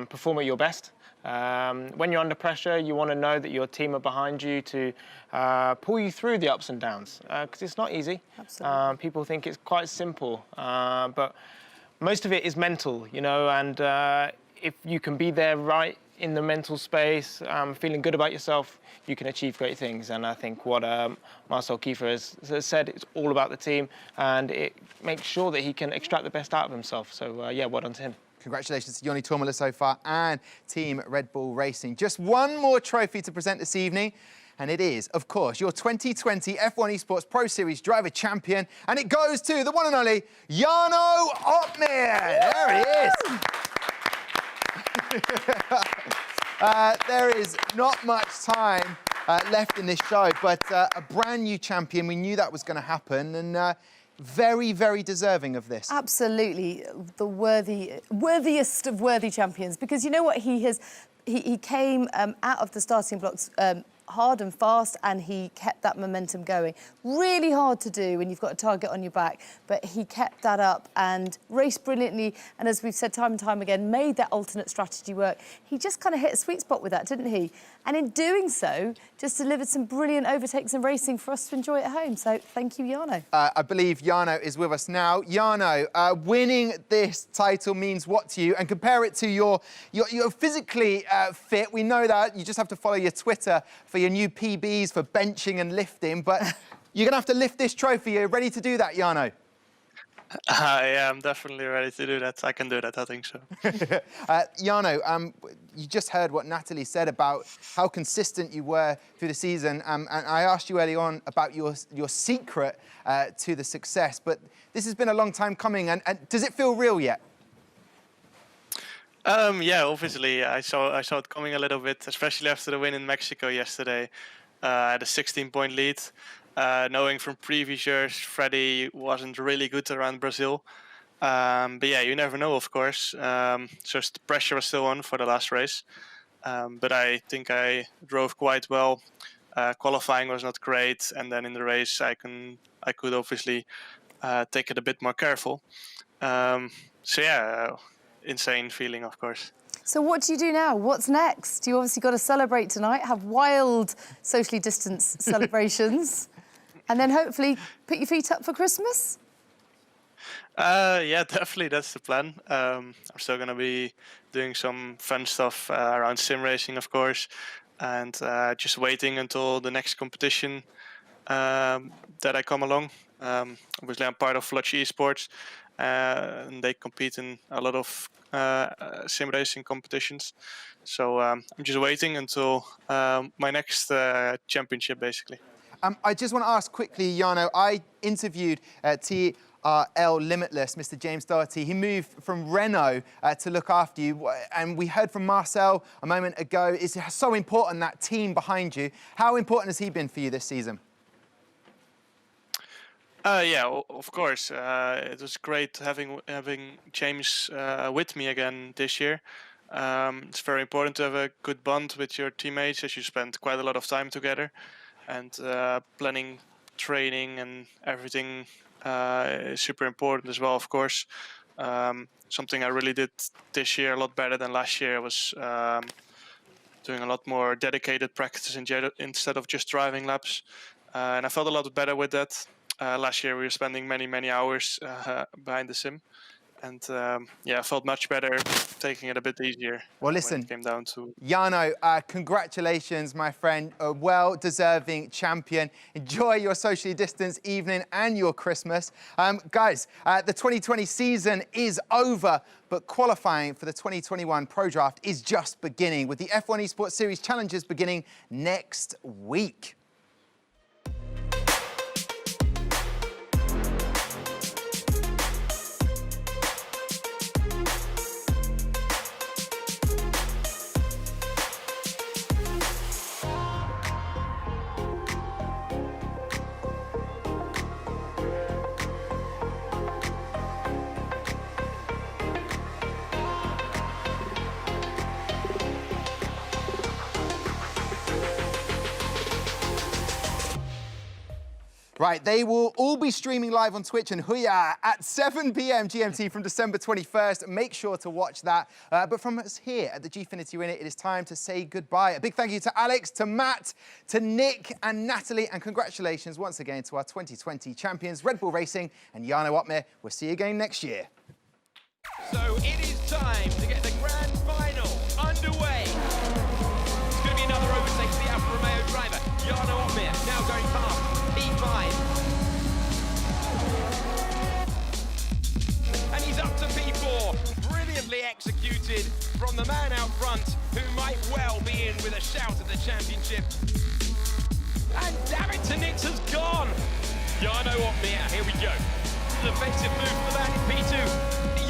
perform at your best. When you're under pressure, you want to know that your team are behind you to pull you through the ups and downs, because it's not easy. Absolutely. People think it's quite simple, but most of it is mental, you know, and if you can be there right in the mental space, feeling good about yourself, you can achieve great things. And I think what Marcel Kiefer has said, it's all about the team, and it makes sure that he can extract the best out of himself. So, yeah, well done to him. Congratulations to Joni Tormala so far and Team Red Bull Racing. Just one more trophy to present this evening, and it is, of course, your 2020 F1 Esports Pro Series Driver Champion, and it goes to the one and only Jarno Opmeer. There he is. There is not much time left in this show, but a brand new champion. We knew that was going to happen, and very, very deserving of this. Absolutely, the worthiest of worthy champions. Because you know what, he came out of the starting blocks hard and fast, and he kept that momentum going. Really hard to do when you've got a target on your back, but he kept that up and raced brilliantly. And as we've said time and time again, made that alternate strategy work. He just kind of hit a sweet spot with that, didn't he? And in doing so, just delivered some brilliant overtakes and racing for us to enjoy at home. So thank you, Jarno. I believe Jarno is with us now. Jarno, winning this title means what to you? And compare it to your physically fit. We know that. You just have to follow your Twitter for your new PBs for benching and lifting. But you're going to have to lift this trophy. Are you ready to do that, Jarno? Yeah, I'm definitely ready to do that. I can do that, I think so. Jarno, you just heard what Natalie said about how consistent you were through the season. And I asked you early on about your secret to the success. But this has been a long time coming. And does it feel real yet? Yeah, obviously. I saw it coming a little bit, especially after the win in Mexico yesterday. I had a 16-point lead. Knowing from previous years, Freddie wasn't really good around Brazil. But yeah, you never know, of course. So the pressure was still on for the last race. But I think I drove quite well. Qualifying was not great. And then in the race, I could obviously take it a bit more careful. So yeah, insane feeling, of course. So what do you do now? What's next? You obviously got to celebrate tonight, have wild socially distanced celebrations, and then hopefully put your feet up for Christmas? Yeah, definitely, that's the plan. I'm still going to be doing some fun stuff around sim racing, of course, and just waiting until the next competition that I come along. Obviously, I'm part of Flutch Esports, and they compete in a lot of sim racing competitions. So I'm just waiting until my next championship, basically. I just want to ask quickly, Jarno, I interviewed TRL Limitless, Mr. James Doherty. He moved from Renault to look after you. And we heard from Marcel a moment ago. It's so important, that team behind you. How important has he been for you this season? Yeah, of course. It was great having James with me again this year. It's very important to have a good bond with your teammates, as you spend quite a lot of time together. And planning, training, and everything is super important as well, of course. Something I really did this year a lot better than last year was doing a lot more dedicated practice instead of just driving laps. And I felt a lot better with that. Last year we were spending many hours behind the sim, and yeah, I felt much better taking it a bit easier. Well, listen, when it came down to Jarno, congratulations, my friend, a well-deserving champion. Enjoy your socially distanced evening and your Christmas. Guys, the 2020 season is over, but qualifying for the 2021 Pro Draft is just beginning, with the F1 Esports Series Challenges beginning next week. Right, they will all be streaming live on Twitch and Huya at 7 p.m. GMT from December 21st. Make sure to watch that. But from us here at the Gfinity Arena, it is time to say goodbye. A big thank you to Alex, to Matt, to Nick and Natalie, and congratulations once again to our 2020 champions, Red Bull Racing and Jarno Opmeer. We'll see you again next year. So it is time to get the grand final underway. It's going to be another overtake for the Alfa Romeo driver. Jarno Opmeer now going past P5. And he's up to P4. Brilliantly executed from the man out front, who might well be in with a shout at the championship. And David Tanitsa's gone. Jarno Opmeer, here we go. Defensive move for the man in P2.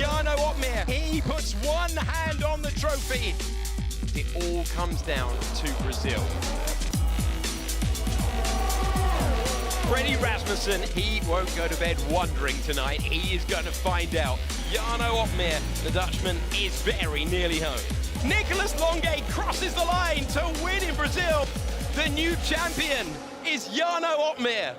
Jarno Opmeer, he puts one hand on the trophy. It all comes down to Brazil. Freddie Rasmussen, he won't go to bed wondering tonight. He is going to find out. Jarno Opmeer, the Dutchman, is very nearly home. Nicolas Longuet crosses the line to win in Brazil. The new champion is Jarno Opmeer.